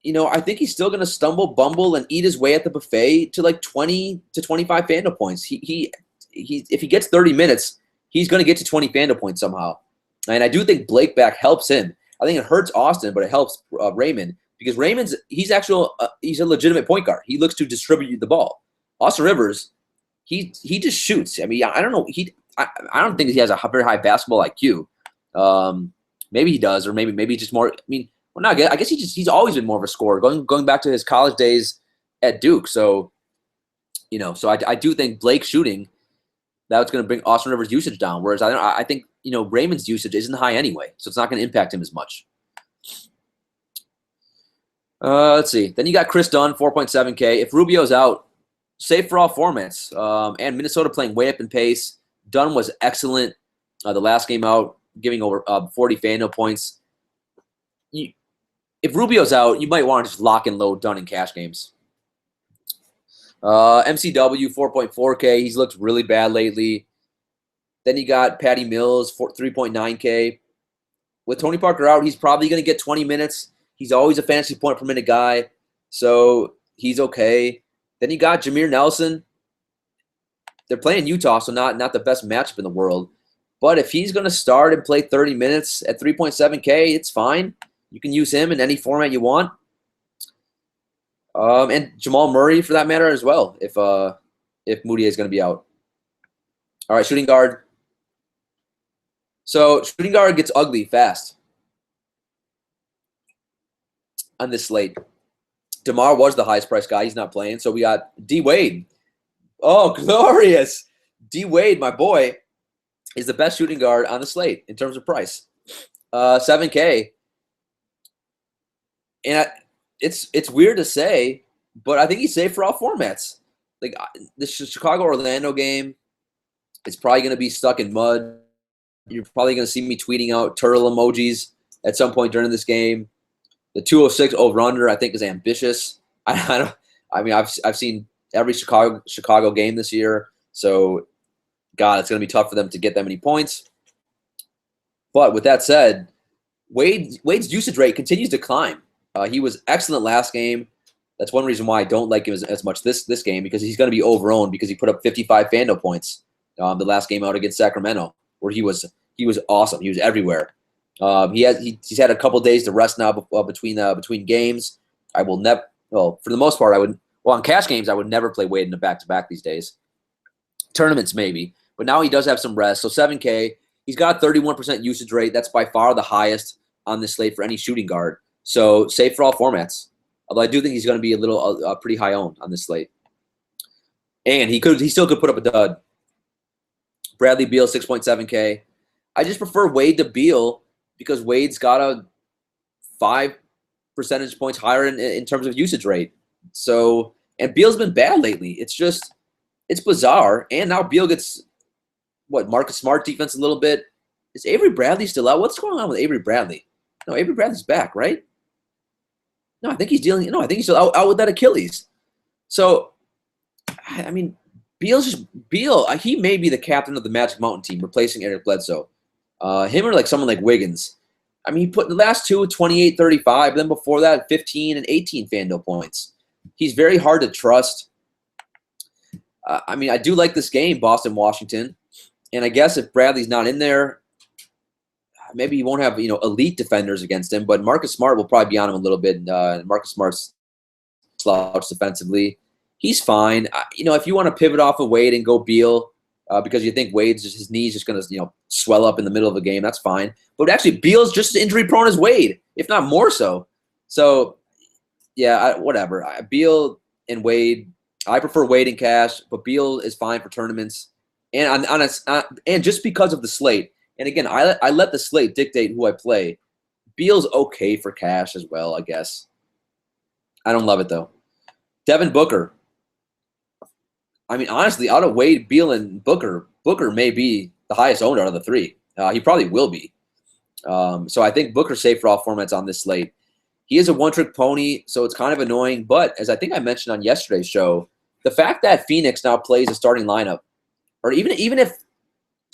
S1: I think he's still going to stumble, bumble, and eat his way at the buffet to like 20 to 25 FanDuel points. He if he gets 30 minutes, he's going to get to 20 FanDuel points somehow. And I do think Blake back helps him. I think it hurts Austin, but it helps Raymond because he's a legitimate point guard. He looks to distribute the ball. Austin Rivers, he just shoots. I mean, I don't know. I don't think he has a very high basketball IQ. Maybe he does, or maybe just more. I mean, well, no, I guess he's always been more of a scorer, going back to his college days at Duke. So, so I do think Blake shooting, that's going to bring Austin Rivers' usage down. Whereas I think Raymond's usage isn't high anyway, so it's not going to impact him as much. Let's see. Then you got Chris Dunn, 4.7K. If Rubio's out, safe for all formats. And Minnesota playing way up in pace. Dunn was excellent the last game out, giving over 40 FanDuel points. If Rubio's out, you might want to just lock and load Dunn in cash games. MCW, 4.4K. He's looked really bad lately. Then you got Patty Mills, 3.9K. With Tony Parker out, he's probably going to get 20 minutes. He's always a fantasy point per minute guy, so he's okay. Then you got Jameer Nelson. They're playing Utah, so not the best matchup in the world. But if he's going to start and play 30 minutes at 3.7K, it's fine. You can use him in any format you want. And Jamal Murray, for that matter, as well, if Moutier is going to be out. All right, shooting guard. So shooting guard gets ugly fast on this slate. DeMar was the highest price guy. He's not playing. So we got D. Wade. Oh, glorious. D. Wade, my boy, is the best shooting guard on the slate in terms of price. 7K. And it's weird to say, but I think he's safe for all formats. Like the Chicago-Orlando game, it's probably going to be stuck in mud. You're probably going to see me tweeting out turtle emojis at some point during this game. The 206 over/under, I think, is ambitious. I mean, I've seen every Chicago game this year, so God, it's going to be tough for them to get that many points. But with that said, Wade's usage rate continues to climb. He was excellent last game. That's one reason why I don't like him as much this game, because he's going to be over-owned because he put up 55 FanDuel points the last game out against Sacramento, where he was awesome. He was everywhere. He's had a couple days to rest now between games. I will never. Well, for the most part, on cash games I would never play Wade in a back-to-back these days. Tournaments maybe, but now he does have some rest. So 7K, he's got a 31% usage rate. That's by far the highest on this slate for any shooting guard. So safe for all formats. Although I do think he's going to be a pretty high owned on this slate, and he still could put up a dud. Bradley Beal 6.7K. I just prefer Wade to Beal because Wade's got a 5 percentage points higher in terms of usage rate. So, and Beal's been bad lately. It's bizarre. And now Beal gets Marcus Smart defense a little bit. Is Avery Bradley still out? What's going on with Avery Bradley? No, Avery Bradley's back, right? No, I think he's still out with that Achilles. So, I mean, Beal, he may be the captain of the Magic Mountain team, replacing Eric Bledsoe. Him or like someone like Wiggins. I mean, he put the last two 28, 35, then before that 15 and 18 FanDuel points. He's very hard to trust. I mean, I do like this game, Boston-Washington. And I guess if Bradley's not in there, maybe he won't have, elite defenders against him, but Marcus Smart will probably be on him a little bit. Marcus Smart's slouch defensively. He's fine. If you want to pivot off of Wade and go Beal because you think his knee's just going to, swell up in the middle of a game, that's fine. But actually, Beal's just as injury prone as Wade, if not more so. So, yeah, whatever. Beal and Wade, I prefer Wade in cash, but Beal is fine for tournaments. And and just because of the slate, and again, I let the slate dictate who I play. Beal's okay for cash as well, I guess. I don't love it, though. Devin Booker. I mean, honestly, out of Wade, Beal, and Booker may be the highest owned out of the three. He probably will be. So I think Booker's safe for all formats on this slate. He is a one-trick pony, so it's kind of annoying. But as I think I mentioned on yesterday's show, the fact that Phoenix now plays a starting lineup, or even if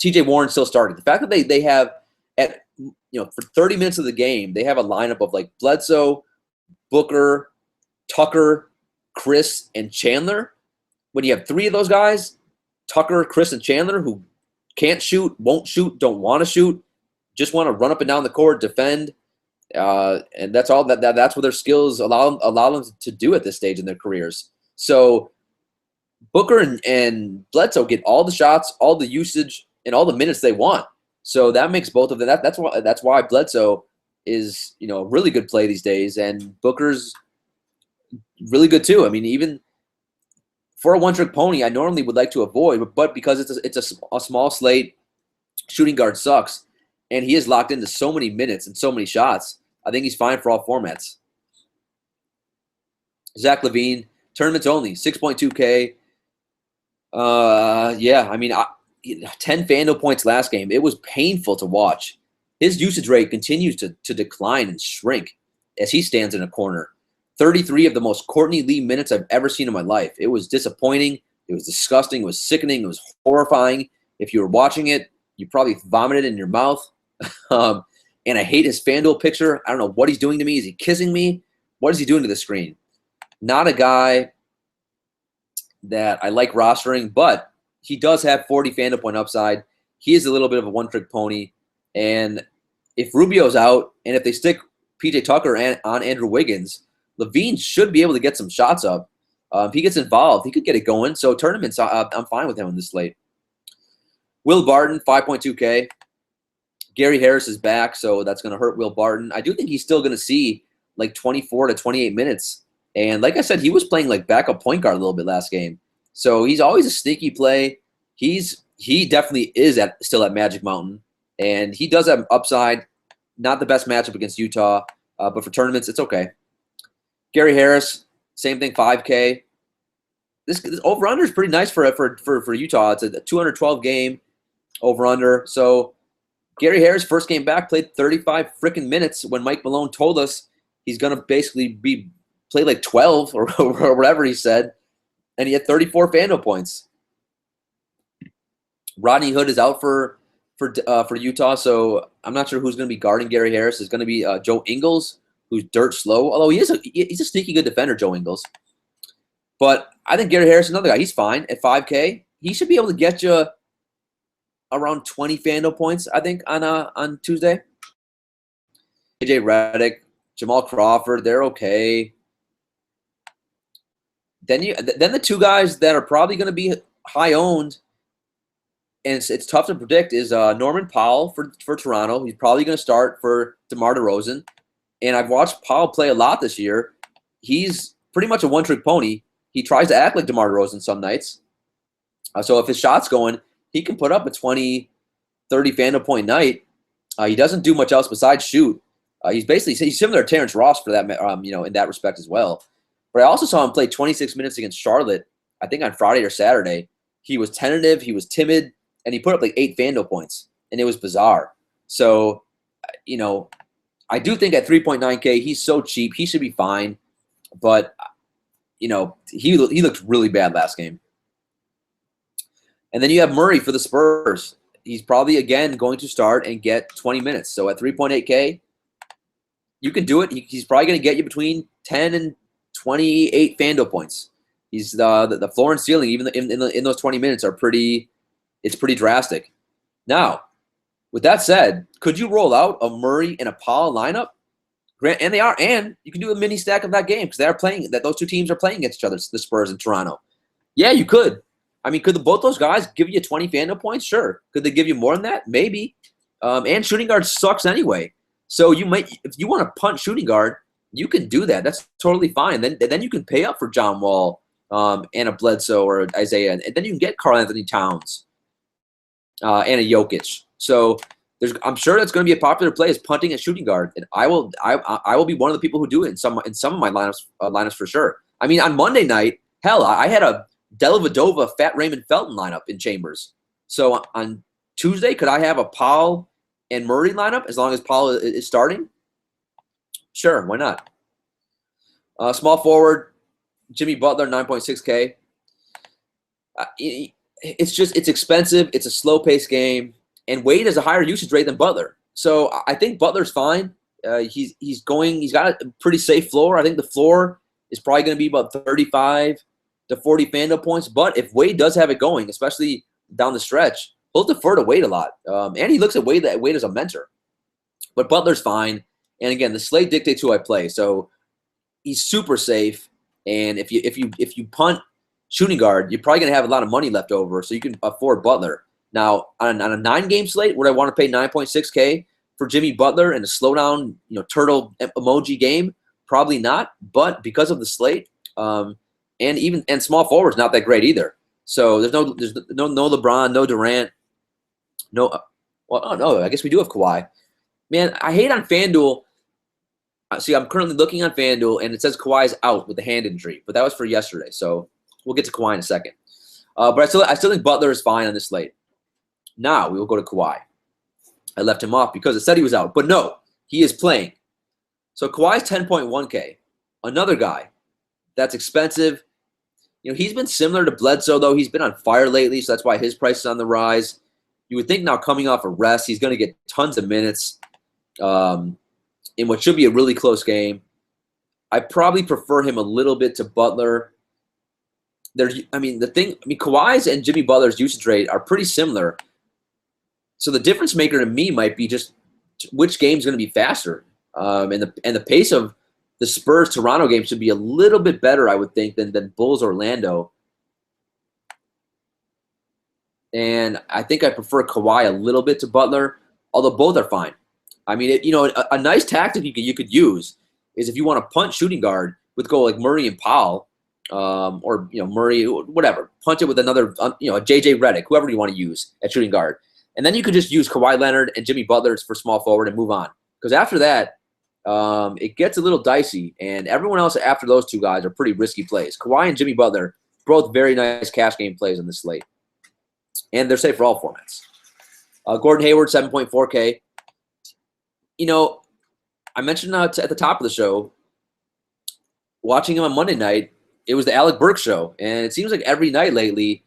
S1: TJ Warren still started, the fact that they have for 30 minutes of the game, they have a lineup of like Bledsoe, Booker, Tucker, Chris, and Chandler. When you have three of those guys, Tucker, Chris, and Chandler, who can't shoot, won't shoot, don't want to shoot, just want to run up and down the court, defend, and that's all. That's what their skills allow them to do at this stage in their careers. So Booker and Bledsoe get all the shots, all the usage, and all the minutes they want. So that makes both of them. That's why Bledsoe is a really good play these days, and Booker's really good too. I mean, even for a one-trick pony, I normally would like to avoid, but because it's a small slate, shooting guard sucks, and he is locked into so many minutes and so many shots, I think he's fine for all formats. Zach LaVine, tournaments only, 6.2K. Yeah, I mean, 10 FanDuel points last game. It was painful to watch. His usage rate continues to decline and shrink as he stands in a corner. 33 of the most Courtney Lee minutes I've ever seen in my life. It was disappointing. It was disgusting. It was sickening. It was horrifying. If you were watching it, you probably vomited in your mouth. And I hate his FanDuel picture. I don't know what he's doing to me. Is he kissing me? What is he doing to the screen? Not a guy that I like rostering, but he does have 40 FanDuel point upside. he is a little bit of a one-trick pony. And if Rubio's out, and if they stick P.J. Tucker on Andrew Wiggins, Levine should be able to get some shots up. If he gets involved, he could get it going. So tournaments, I'm fine with him in this slate. Will Barton, 5.2K. Gary Harris is back, so that's going to hurt Will Barton. I do think he's still going to see like 24 to 28 minutes. And like I said, he was playing like backup point guard a little bit last game. So he's always a sneaky play. He definitely is still at Magic Mountain. And he does have upside. Not the best matchup against Utah, but for tournaments, it's okay. Gary Harris, same thing, 5K. This over-under is pretty nice for Utah. It's a 212 game over-under. So Gary Harris, first game back, played 35 freaking minutes when Mike Malone told us he's going to basically play like 12 or whatever he said. And he had 34 FanDuel points. Rodney Hood is out for Utah, so I'm not sure who's going to be guarding Gary Harris. It's going to be Joe Ingles, who's dirt slow. Although he's a sneaky good defender, Joe Ingles. But I think Gary Harris is another guy. He's fine at 5K. He should be able to get you around 20 FanDuel points, I think, on Tuesday. AJ Redick, Jamal Crawford, they're okay. Then the two guys that are probably going to be high owned, and it's tough to predict, is Norman Powell for Toronto. He's probably going to start for DeMar DeRozan. And I've watched Powell play a lot this year. He's pretty much a one-trick pony. He tries to act like DeMar DeRozan some nights. So if his shot's going, he can put up a 20, 30 FanDuel point night. He doesn't do much else besides shoot. He's similar to Terrence Ross for that, in that respect as well. But I also saw him play 26 minutes against Charlotte, I think on Friday or Saturday. He was tentative, he was timid, and he put up like 8 FanDuel points, and it was bizarre. So, I do think at 3.9K, he's so cheap, he should be fine. But, he looked really bad last game. And then you have Murray for the Spurs. He's probably, again, going to start and get 20 minutes. So at 3.8K, you can do it. He's probably going to get you between 10 and 28 FanDuel points. He's the floor and ceiling, even in those 20 minutes, it's pretty drastic. Now, with that said, could you roll out a Murray and a Powell lineup? And you can do a mini stack of that game because those two teams are playing against each other, the Spurs and Toronto. Yeah, you could. I mean, could both those guys give you 20 FanDuel points? Sure. Could they give you more than that? Maybe. And shooting guard sucks anyway. So if you want to punt shooting guard, you can do that. That's totally fine. Then you can pay up for John Wall and a Bledsoe or Isaiah, and then you can get Karl Anthony Towns and a Jokic. So I'm sure that's going to be a popular play is punting and shooting guard, and I will be one of the people who do it in some of my lineups for sure. I mean, on Monday night, hell, I had a Dellavedova, Fat Raymond Felton lineup in Chambers. So on Tuesday, could I have a Powell and Murray lineup as long as Powell is starting? Sure, why not? Small forward, Jimmy Butler, 9.6K. It's expensive. It's a slow-paced game, and Wade has a higher usage rate than Butler. So I think Butler's fine. He's got a pretty safe floor. I think the floor is probably going to be about 35 to 40 FanDuel points. But if Wade does have it going, especially down the stretch, he'll defer to Wade a lot. And he looks at Wade as a mentor. But Butler's fine. And again, the slate dictates who I play. So he's super safe. And if you punt shooting guard, you're probably going to have a lot of money left over, so you can afford Butler. Now, on a 9-game slate, would I want to pay 9.6K for Jimmy Butler in a slowdown, turtle emoji game? Probably not. But because of the slate, and small forward's not that great either. So there's no LeBron, no Durant, I guess we do have Kawhi. Man, I hate on FanDuel. See, I'm currently looking on FanDuel, and it says Kawhi's out with a hand injury, but that was for yesterday. So we'll get to Kawhi in a second. But I still think Butler is fine on this slate. Now we will go to Kawhi. I left him off because it said he was out, but no, he is playing. So Kawhi's 10.1K. Another guy that's expensive. He's been similar to Bledsoe, though. He's been on fire lately, so that's why his price is on the rise. You would think now coming off a rest, he's going to get tons of minutes in what should be a really close game. I probably prefer him a little bit to Butler. Kawhi's and Jimmy Butler's usage rate are pretty similar. So the difference maker to me might be just which game's going to be faster. And the pace of the Spurs-Toronto game should be a little bit better, I would think, than Bulls-Orlando. And I think I prefer Kawhi a little bit to Butler, although both are fine. I mean, a nice tactic you could use is if you want to punt shooting guard with go like Murray and Powell, or Murray, whatever, punt it with another, a JJ Redick, whoever you want to use at shooting guard, and then you could just use Kawhi Leonard and Jimmy Butler for small forward and move on. Because after that, it gets a little dicey, and everyone else after those two guys are pretty risky plays. Kawhi and Jimmy Butler, both very nice cash game plays on this slate, and they're safe for all formats. Gordon Hayward, 7.4K. I mentioned at the top of the show, watching him on Monday night, it was the Alec Burks show, and it seems like every night lately,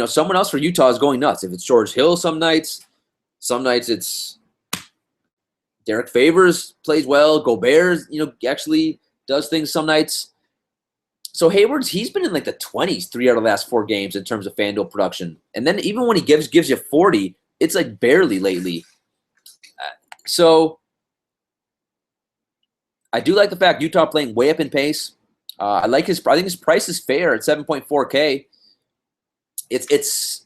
S1: someone else for Utah is going nuts. If it's George Hill, some nights it's Derek Favors plays well. Gobert, actually does things some nights. So he's been in like the 20s 3 out of the last 4 games in terms of FanDuel production, and then even when he gives you 40, it's like barely lately. So I do like the fact Utah playing way up in pace. I think his price is fair at 7.4K. It's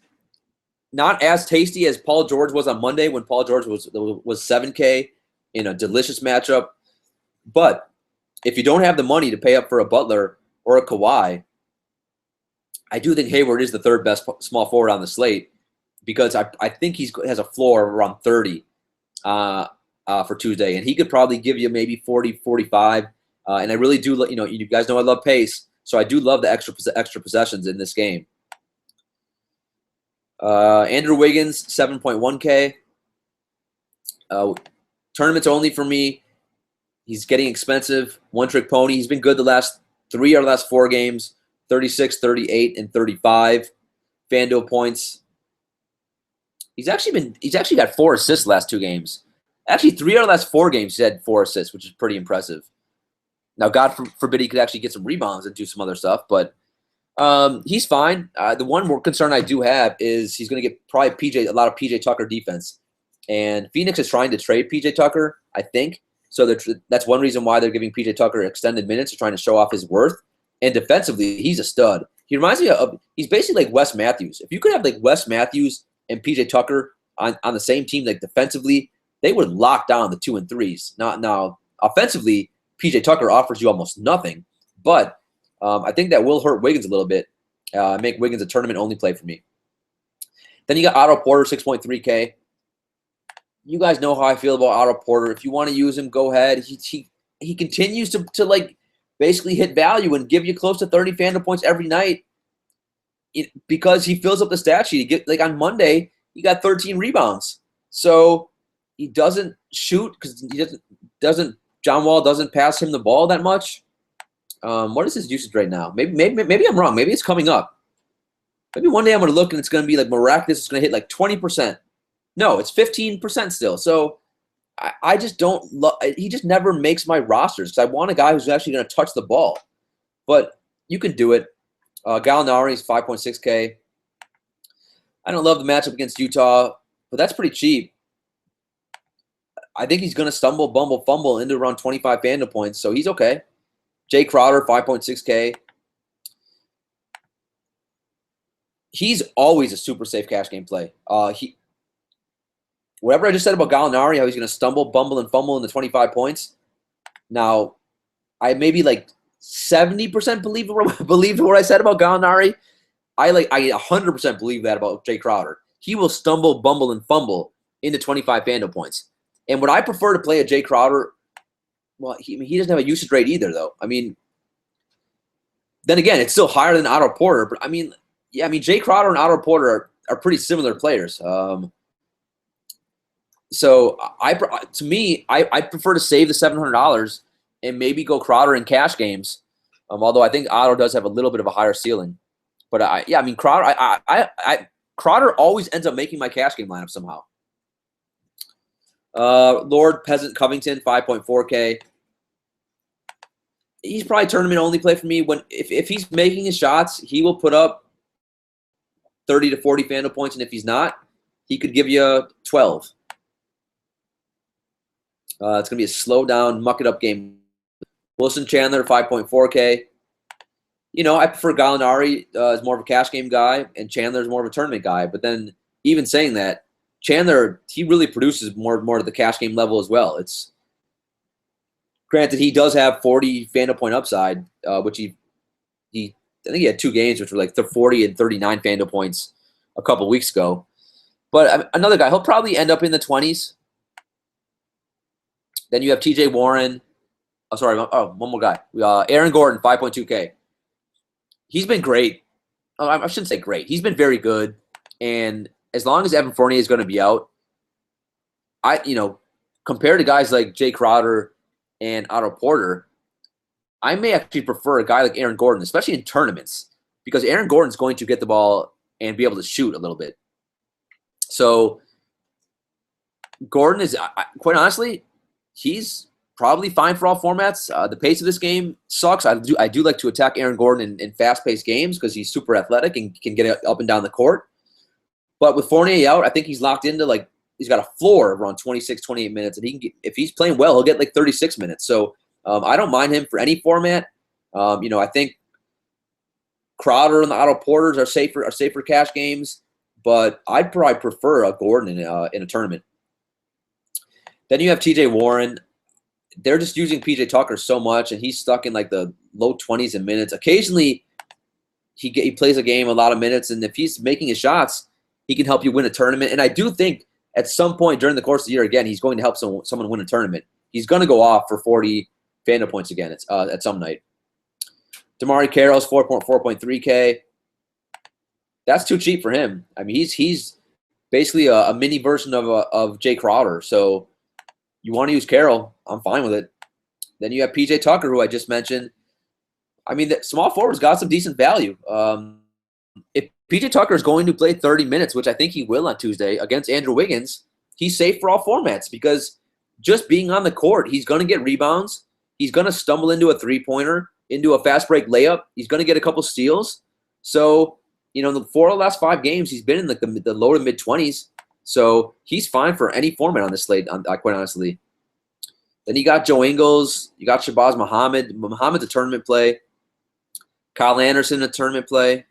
S1: not as tasty as Paul George was on Monday when Paul George was 7K in a delicious matchup. But if you don't have the money to pay up for a Butler or a Kawhi, I do think Hayward is the third best small forward on the slate because I think he has a floor around 30 for Tuesday, and he could probably give you maybe 40, 45. And I really do, you guys know I love pace, so I do love the extra possessions in this game. Andrew Wiggins, 7.1K. Tournaments only for me. He's getting expensive. One-trick pony. He's been good the last 3 out of the last 4 games, 36, 38, and 35 FanDuel points. He's actually got 4 assists the last 2 games. Actually, 3 out of the last 4 games he had 4 assists, which is pretty impressive. Now, God forbid he could actually get some rebounds and do some other stuff, but he's fine. The one more concern I do have is he's going to get probably a lot of PJ Tucker defense. And Phoenix is trying to trade PJ Tucker, I think. So that's one reason why they're giving PJ Tucker extended minutes, trying to show off his worth. And defensively, he's a stud. He reminds me of – he's basically like Wes Matthews. If you could have like Wes Matthews and PJ Tucker on the same team, like defensively, they would lock down the 2 and 3s. Now, offensively, PJ Tucker offers you almost nothing. But I think that will hurt Wiggins a little bit, make Wiggins a tournament-only play for me. Then you got Otto Porter, 6.3K. You guys know how I feel about Otto Porter. If you want to use him, go ahead. He continues to like basically hit value and give you close to 30 FanDuel points every night because he fills up the stat sheet. Like on Monday, he got 13 rebounds. So he doesn't shoot because he doesn't. John Wall doesn't pass him the ball that much. What is his usage right now? Maybe I'm wrong. Maybe it's coming up. Maybe one day I'm going to look and it's going to be like miraculous. It's going to hit like 20%. No, it's 15% still. So I just don't love – he just never makes my rosters because I want a guy who's actually going to touch the ball. But you can do it. Gallinari is 5.6K. I don't love the matchup against Utah, but that's pretty cheap. I think he's going to stumble, bumble, fumble into around 25 FanDuel points, so he's okay. Jay Crowder, 5.6K. He's always a super safe cash game play. Whatever I just said about Gallinari, how he's going to stumble, bumble, and fumble into 25 points. Now, I maybe like 70% believe what I said about Gallinari. I 100% believe that about Jay Crowder. He will stumble, bumble, and fumble into 25 FanDuel points. And would I prefer to play a Jay Crowder? Well, he doesn't have a usage rate either, though. I mean, then again, it's still higher than Otto Porter. But Jay Crowder and Otto Porter are pretty similar players. So I prefer to save the $700 and maybe go Crowder in cash games. Although I think Otto does have a little bit of a higher ceiling. But Crowder. Crowder always ends up making my cash game lineup somehow. Lord Peasant Covington, 5.4K. He's probably tournament only play for me. If he's making his shots, he will put up 30 to 40 FanDuel points, and if he's not, he could give you 12. It's going to be a slow down, muck it up game. Wilson Chandler, 5.4K. You know, I prefer Gallinari as more of a cash game guy, and Chandler is more of a tournament guy. But then, even saying that, Chandler, he really produces more at the cash game level as well. It's granted he does have 40 Fanduel point upside, which he I think he had 2 games which were like 40 and 39 Fanduel points a couple weeks ago. But another guy, he'll probably end up in the 20s. Then you have T.J. Warren. Oh, sorry. Oh, one more guy. Aaron Gordon, 5.2K. He's been great. I shouldn't say great. He's been very good. And as long as Evan Fournier is going to be out, compared to guys like Jay Crowder and Otto Porter, I may actually prefer a guy like Aaron Gordon, especially in tournaments, because Aaron Gordon's going to get the ball and be able to shoot a little bit. So Gordon is, quite honestly, he's probably fine for all formats. The pace of this game sucks. I do like to attack Aaron Gordon in fast-paced games because he's super athletic and can get up and down the court. But with Fournier out, I think he's locked into he's got a floor of around 26, 28 minutes, and he can get, if he's playing well, he'll get like 36 minutes. So I don't mind him for any format. I think Crowder and the Otto Porters are safer cash games, but I'd probably prefer a Gordon in a tournament. Then you have T.J. Warren. They're just using P.J. Tucker so much, and he's stuck in like the low 20s in minutes. Occasionally, he plays a game a lot of minutes, and if he's making his shots, he can help you win a tournament. And I do think at some point during the course of the year, again, he's going to help someone win a tournament. He's going to go off for 40 Fanduel points again at some night. Damari Carroll's 4.3K. That's too cheap for him. I mean, he's basically a mini version of Jay Crowder. So you want to use Carroll, I'm fine with it. Then you have P.J. Tucker, who I just mentioned. I mean, the small forward's got some decent value. If P.J. Tucker is going to play 30 minutes, which I think he will on Tuesday, against Andrew Wiggins, he's safe for all formats because just being on the court, he's going to get rebounds. He's going to stumble into a three-pointer, into a fast break layup. He's going to get a couple steals. So, in the 4 of the last 5 games, he's been in like the low to mid-20s. So he's fine for any format on this slate, quite honestly. Then you got Joe Ingles. You got Shabazz Muhammad. Muhammad's a tournament play. Kyle Anderson, a tournament play.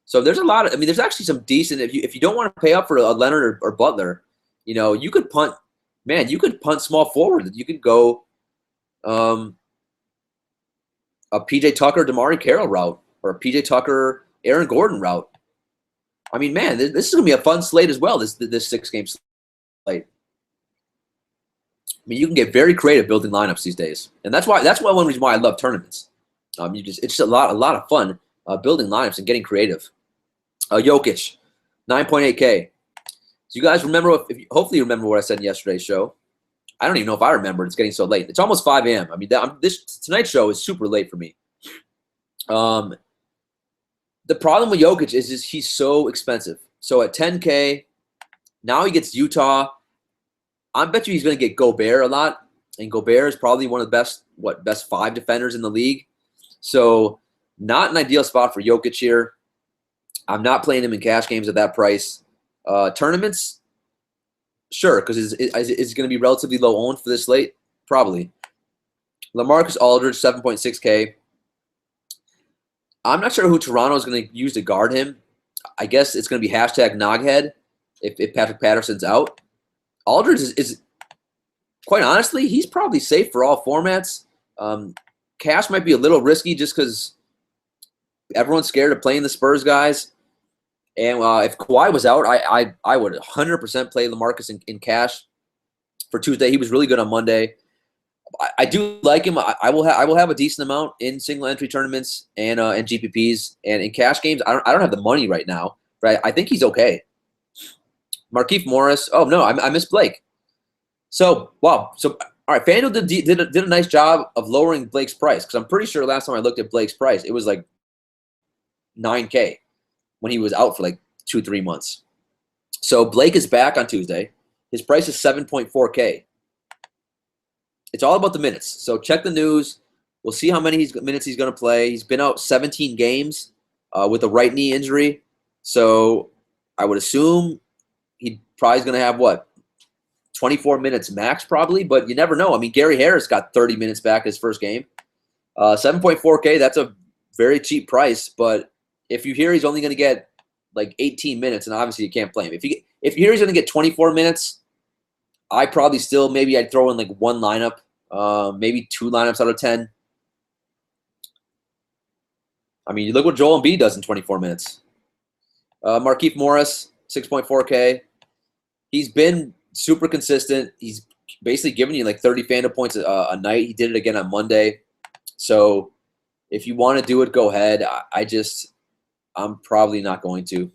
S1: So there's a lot of – there's actually some decent – if you don't want to pay up for a Leonard or Butler, you could punt – man, you could punt small forward. You could go a P.J. Tucker, Damari Carroll route or a P.J. Tucker, Aaron Gordon route. I mean, man, this is going to be a fun slate as well, this 6-game slate. You can get very creative building lineups these days. And that's one reason why I love tournaments. It's just a lot of fun building lineups and getting creative. Jokic, 9.8K. So you guys remember, hopefully you remember what I said in yesterday's show. I don't even know if I remember. It's getting so late. It's almost 5 a.m. Tonight's show is super late for me. The problem with Jokic is he's so expensive. So at 10K, now he gets Utah. I bet you he's going to get Gobert a lot. And Gobert is probably one of the best 5 defenders in the league. So not an ideal spot for Jokic here. I'm not playing him in cash games at that price. Tournaments, sure, because it's going to be relatively low owned for this slate. Probably. LaMarcus Aldridge, 7.6K. I'm not sure who Toronto is going to use to guard him. I guess it's going to be #Noghead if Patrick Patterson's out. Aldridge is quite honestly, he's probably safe for all formats. Cash might be a little risky just because everyone's scared of playing the Spurs guys. And if Kawhi was out, I would 100% play LaMarcus in cash for Tuesday. He was really good on Monday. I do like him. I will have a decent amount in single entry tournaments and GPPs and in cash games. I don't have the money right now, but I think he's okay. Markieff Morris. Oh no, I missed Blake. So wow. So all right, FanDuel did a nice job of lowering Blake's price because I'm pretty sure last time I looked at Blake's price, it was like 9K when he was out for like 2-3 months. So Blake is back on Tuesday. His price is 7.4K. It's all about the minutes. So check the news. We'll see how many minutes he's going to play. He's been out 17 games with a right knee injury. So I would assume he'd probably going to have, what, 24 minutes max probably, but you never know. I mean, Gary Harris got 30 minutes back his first game. 7.4K, that's a very cheap price, but if you hear he's only going to get like 18 minutes, and obviously you can't play him. If you hear he's going to get 24 minutes, I probably still, maybe I'd throw in like one lineup, maybe 2 lineups out of 10. I mean, you look what Joel Embiid does in 24 minutes. Markieff Morris, 6.4K. He's been super consistent. He's basically giving you like 30 FanDuel points a night. He did it again on Monday. So if you want to do it, go ahead. I'm probably not going to.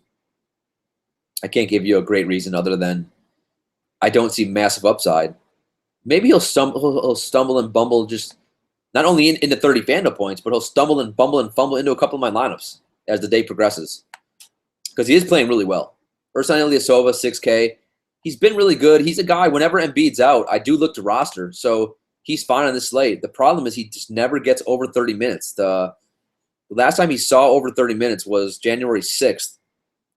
S1: I can't give you a great reason other than I don't see massive upside. Maybe he'll stumble and bumble, just not only into 30 FanDuel points, but he'll stumble and bumble and fumble into a couple of my lineups as the day progresses, because he is playing really well. Ersan Ilyasova, 6K. He's been really good. He's a guy, whenever Embiid's out, I do look to roster. So he's fine on this slate. The problem is he just never gets over 30 minutes. The last time he saw over 30 minutes was January 6th.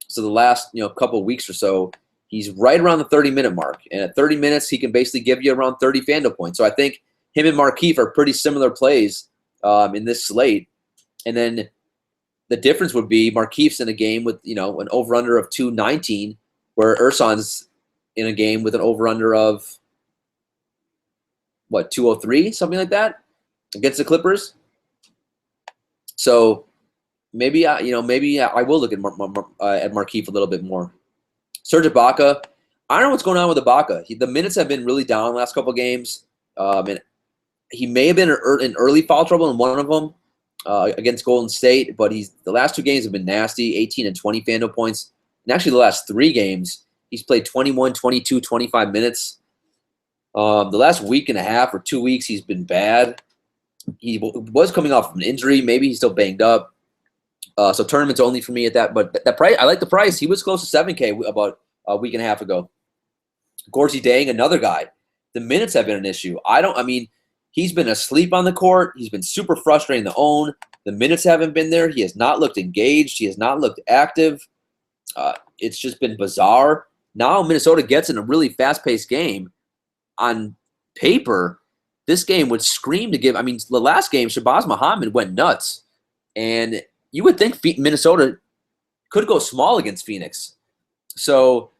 S1: So the last couple of weeks or so, he's right around the 30-minute mark. And at 30 minutes, he can basically give you around 30 FanDuel points. So I think him and Markieff are pretty similar plays in this slate. And then the difference would be Markieff's in a game with an over-under of 219, where Ersan's in a game with an over-under of, what, 203, something like that, against the Clippers. So maybe I will look at Markieff a little bit more. Serge Ibaka, I don't know what's going on with Ibaka. The minutes have been really down the last couple of games, and he may have been in early foul trouble in one of them against Golden State, but the last 2 games have been nasty, 18 and 20 FanDuel points. And actually the last 3 games, he's played 21, 22, 25 minutes. The last week and a half or 2 weeks, he's been bad. He was coming off of an injury. Maybe he's still banged up. So tournaments only for me at that. But that price, I like the price. He was close to 7K about a week and a half ago. Gorgui Dieng, another guy. The minutes have been an issue. He's been asleep on the court. He's been super frustrating to own. The minutes haven't been there. He has not looked engaged. He has not looked active. It's just been bizarre. Now Minnesota gets in a really fast-paced game. On paper, this game would scream to give. I mean, the last game, Shabazz Muhammad went nuts. And you would think Minnesota could go small against Phoenix. So,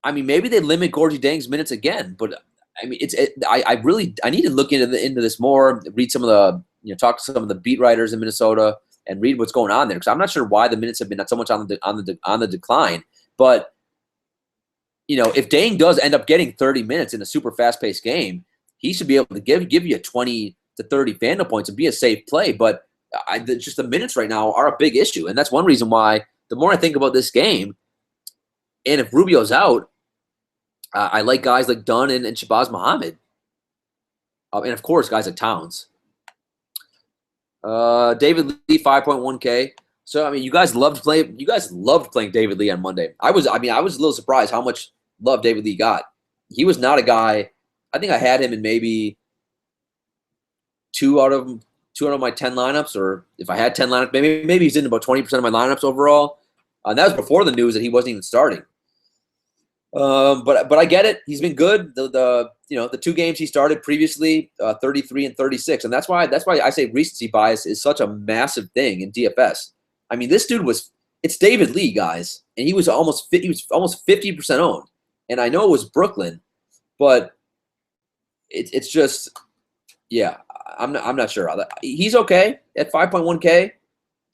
S1: I mean, maybe they limit Gorgui Dieng's minutes again. But, I mean, I need to look into this more, read some of the, talk to some of the beat writers in Minnesota and read what's going on there. Because I'm not sure why the minutes have been not so much on the decline. But, if Dieng does end up getting 30 minutes in a super fast-paced game, he should be able to give you 20 to 30 FanDuel points and be a safe play. But just the minutes right now are a big issue. And that's one reason why the more I think about this game, and if Rubio's out, I like guys like Dunn and Shabazz Muhammad. And, of course, guys like Towns. David Lee, 5.1K. So, I mean, you guys loved playing David Lee on Monday. I was a little surprised how much love David Lee got. He was not a guy. I think I had him in maybe two out of my 10 lineups, or if I had 10 lineups, maybe he's in about 20% of my lineups overall. And that was before the news that he wasn't even starting. But I get it. He's been good. The 2 games he started previously, 33 and 36, and that's why I say recency bias is such a massive thing in DFS. I mean, this dude it's David Lee, guys, and he was almost 50% owned. And I know it was Brooklyn, but it's just, yeah, I'm not sure. He's okay at 5.1K.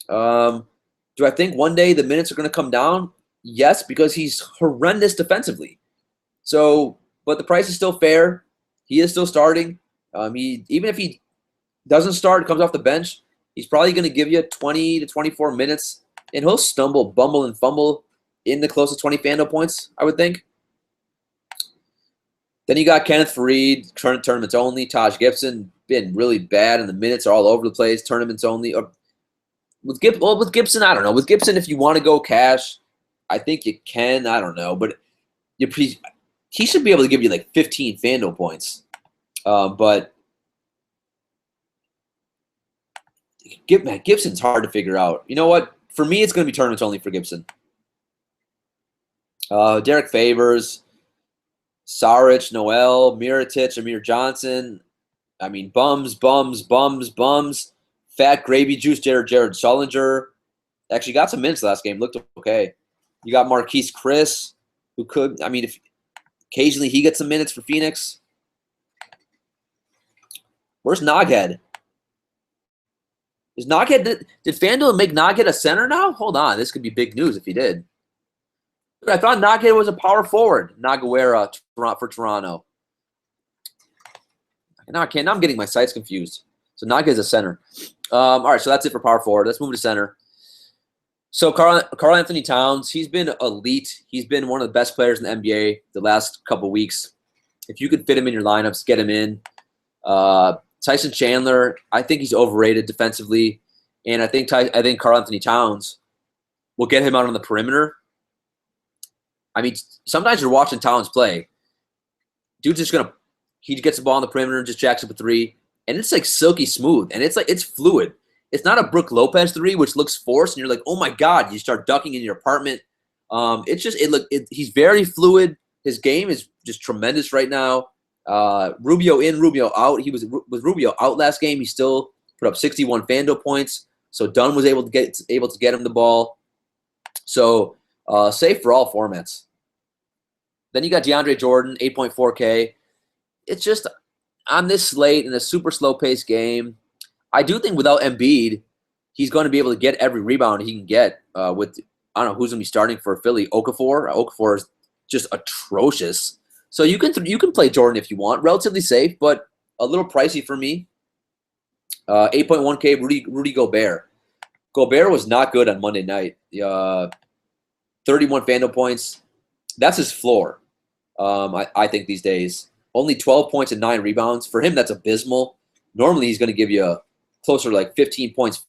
S1: Do I think one day the minutes are going to come down? Yes, because he's horrendous defensively. So, but the price is still fair. He is still starting. Even if he doesn't start, comes off the bench, he's probably going to give you 20 to 24 minutes, and he'll stumble, bumble, and fumble in the close to 20 FanDuel points, I would think. Then you got Kenneth Faried, tournaments only. Taj Gibson, been really bad, and the minutes are all over the place, tournaments only. With Gibson, I don't know. With Gibson, if you want to go cash, I think you can. I don't know. But he should be able to give you like 15 FanDuel points. But Gibson's hard to figure out. You know what? For me, it's going to be tournaments only for Gibson. Derek Favors, Saric, Noel, Miritich, Amir Johnson. I mean, bums. Fat Gravy Juice, Jared Sullinger. Actually got some minutes last game. Looked okay. You got Marquise Chris, who could, I mean, if occasionally he gets some minutes for Phoenix. Where's Noghead? Is Noghead, did FanDuel make Noghead a center now? Hold on. This could be big news if he did. I thought Noghead was a power forward. Naguera for Toronto. Now I'm getting my sites confused. So Noghead's a center. All right, so that's it for power forward. Let's move to center. So Karl Anthony Towns, he's been elite. He's been one of the best players in the NBA the last couple weeks. If you could fit him in your lineups, get him in. Tyson Chandler, I think he's overrated defensively, and I think Karl Anthony Towns will get him out on the perimeter. I mean, sometimes you're watching Towns play. Dude's just he gets the ball on the perimeter and just jacks up a three, and it's like silky smooth, and it's fluid. It's not a Brook Lopez three, which looks forced, and you're like, oh my God, you start ducking in your apartment. He's very fluid. His game is just tremendous right now. Rubio in, Rubio out. He was with Rubio out last game. He still put up 61 FanDuel points. So Dunn was able to get him the ball. So safe for all formats. Then you got DeAndre Jordan, 8.4K. It's just on this slate in a super slow-paced game. I do think without Embiid, he's going to be able to get every rebound he can get. With I don't know who's going to be starting for Philly. Okafor. Okafor is just atrocious. So you can play Jordan if you want. Relatively safe, but a little pricey for me. 8.1K Rudy Gobert. Gobert was not good on Monday night. 31 FanDuel points. That's his floor. I think these days. Only 12 points and 9 rebounds. For him, that's abysmal. Normally, he's going to give you closer to like 15 points,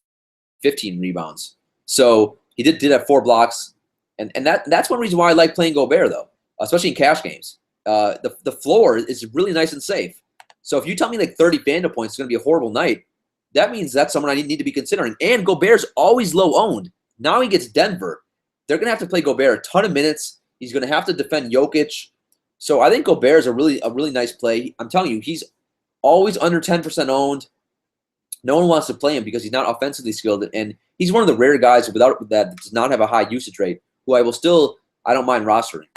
S1: 15 rebounds. So he did have 4 blocks. And that's one reason why I like playing Gobert, though, especially in cash games. The floor is really nice and safe. So if you tell me like 30 FanDuel points is going to be a horrible night, that means that's someone I need to be considering. And Gobert's always low owned. Now he gets Denver. They're going to have to play Gobert a ton of minutes. He's going to have to defend Jokic. So I think Gobert is a really nice play. I'm telling you, he's always under 10% owned. No one wants to play him because he's not offensively skilled, and he's one of the rare guys that does not have a high usage rate, who I don't mind rostering.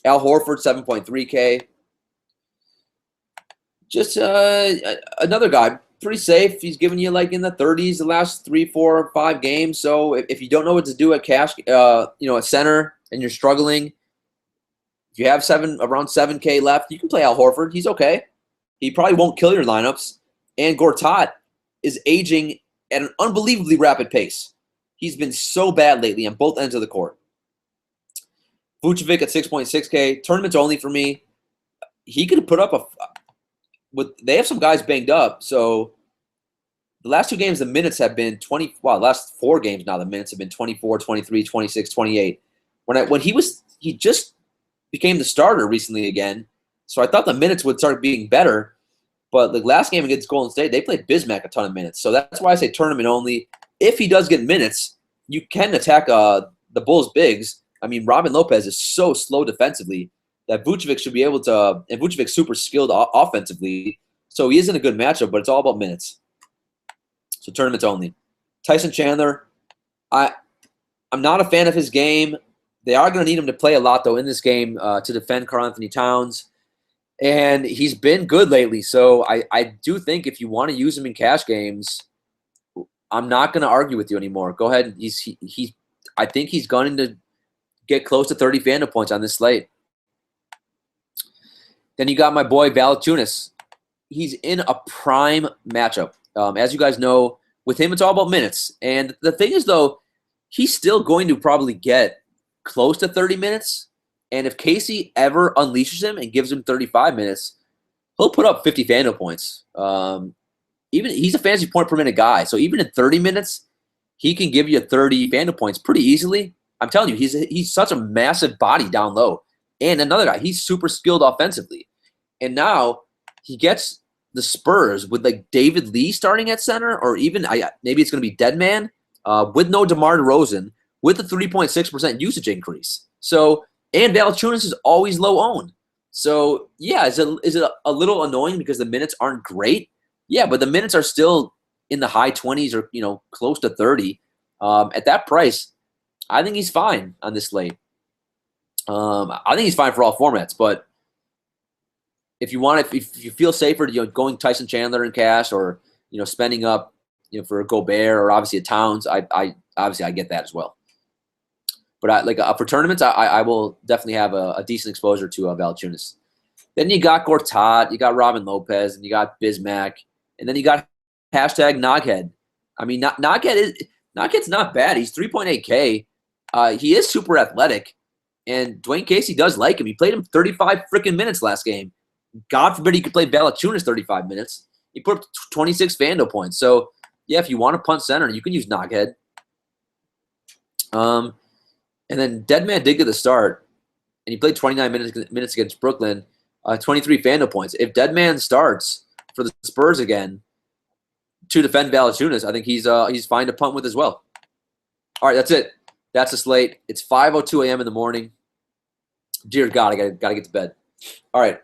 S1: Al Horford, 7.3K. Just another guy, pretty safe. He's giving you like in the 30s the last 3, 4, 5 games. So if you don't know what to do at cash, at center, and you're struggling, if you have around 7K left, you can play Al Horford. He's okay. He probably won't kill your lineups. And Gortat is aging at an unbelievably rapid pace. He's been so bad lately on both ends of the court. Vucevic at 6.6K. Tournaments only for me. He could put up they have some guys banged up. So the last 2 games, the minutes have been 20. Well, the last 4 games now, the minutes have been 24, 23, 26, 28. When he just became the starter recently again. So I thought the minutes would start being better. But the last game against Golden State, they played Bismack a ton of minutes. So that's why I say tournament only. If he does get minutes, you can attack the Bulls' bigs. I mean, Robin Lopez is so slow defensively that Vucevic should be able to – and Vucevic's super skilled offensively. So he is in a good matchup, but it's all about minutes. So tournaments only. Tyson Chandler, I'm not a fan of his game. They are going to need him to play a lot, though, in this game to defend Karl Anthony Towns. And he's been good lately. So I do think if you want to use him in cash games, I'm not going to argue with you anymore. Go ahead. I think he's going to get close to 30 FanDuel points on this slate. Then you got my boy Valanciunas. He's in a prime matchup. As you guys know, with him, it's all about minutes. And the thing is, though, he's still going to probably get close to 30 minutes. And if Casey ever unleashes him and gives him 35 minutes, he'll put up 50 FanDuel points. Even he's a fantasy point per minute guy. So even in 30 minutes, he can give you 30 FanDuel points pretty easily. I'm telling you, he's such a massive body down low. And another guy, he's super skilled offensively. And now he gets the Spurs with like David Lee starting at center, or even maybe it's going to be Deadman with no DeMar DeRozan with a 3.6% usage increase. So, and Valanciunas is always low owned. So, yeah, is it a little annoying because the minutes aren't great? Yeah, but the minutes are still in the high 20s or, close to 30. At that price, I think he's fine on this slate. I think he's fine for all formats, but if you feel safer, going Tyson Chandler in cash or, spending up, for a Gobert or obviously a Towns, I get that as well. But for tournaments, I will definitely have a decent exposure to Valanciunas. Then you got Gortat, you got Robin Lopez, and you got Bismack, and then you got hashtag Noghead. I mean, Noghead's not bad. He's 3.8K. He is super athletic, and Dwayne Casey does like him. He played him 35 freaking minutes last game. God forbid he could play Valanciunas 35 minutes. He put up 26 Fando points. So, yeah, if you want to punt center, you can use Noghead. And then Deadman did get the start, and he played 29 minutes against Brooklyn, 23 Fando points. If Deadman starts for the Spurs again to defend Valanciunas, I think he's fine to punt with as well. All right, that's it. That's the slate. It's 5:02 a.m. in the morning. Dear God, I gotta get to bed. All right.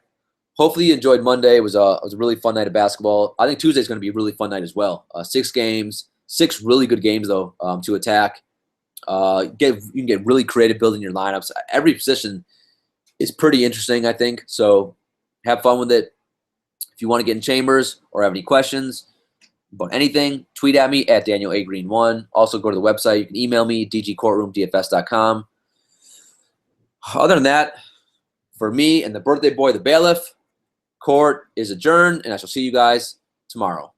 S1: Hopefully you enjoyed Monday. It was a really fun night of basketball. I think Tuesday's going to be a really fun night as well. 6 games, 6 really good games though to attack. You can get really creative building your lineups. Every position is pretty interesting, I think. So have fun with it. If you want to get in chambers or have any questions about anything, tweet at me at DanielAGreen1. Also go to the website. You can email me, dgcourtroomdfs.com. Other than that, for me and the birthday boy, the bailiff, court is adjourned, and I shall see you guys tomorrow.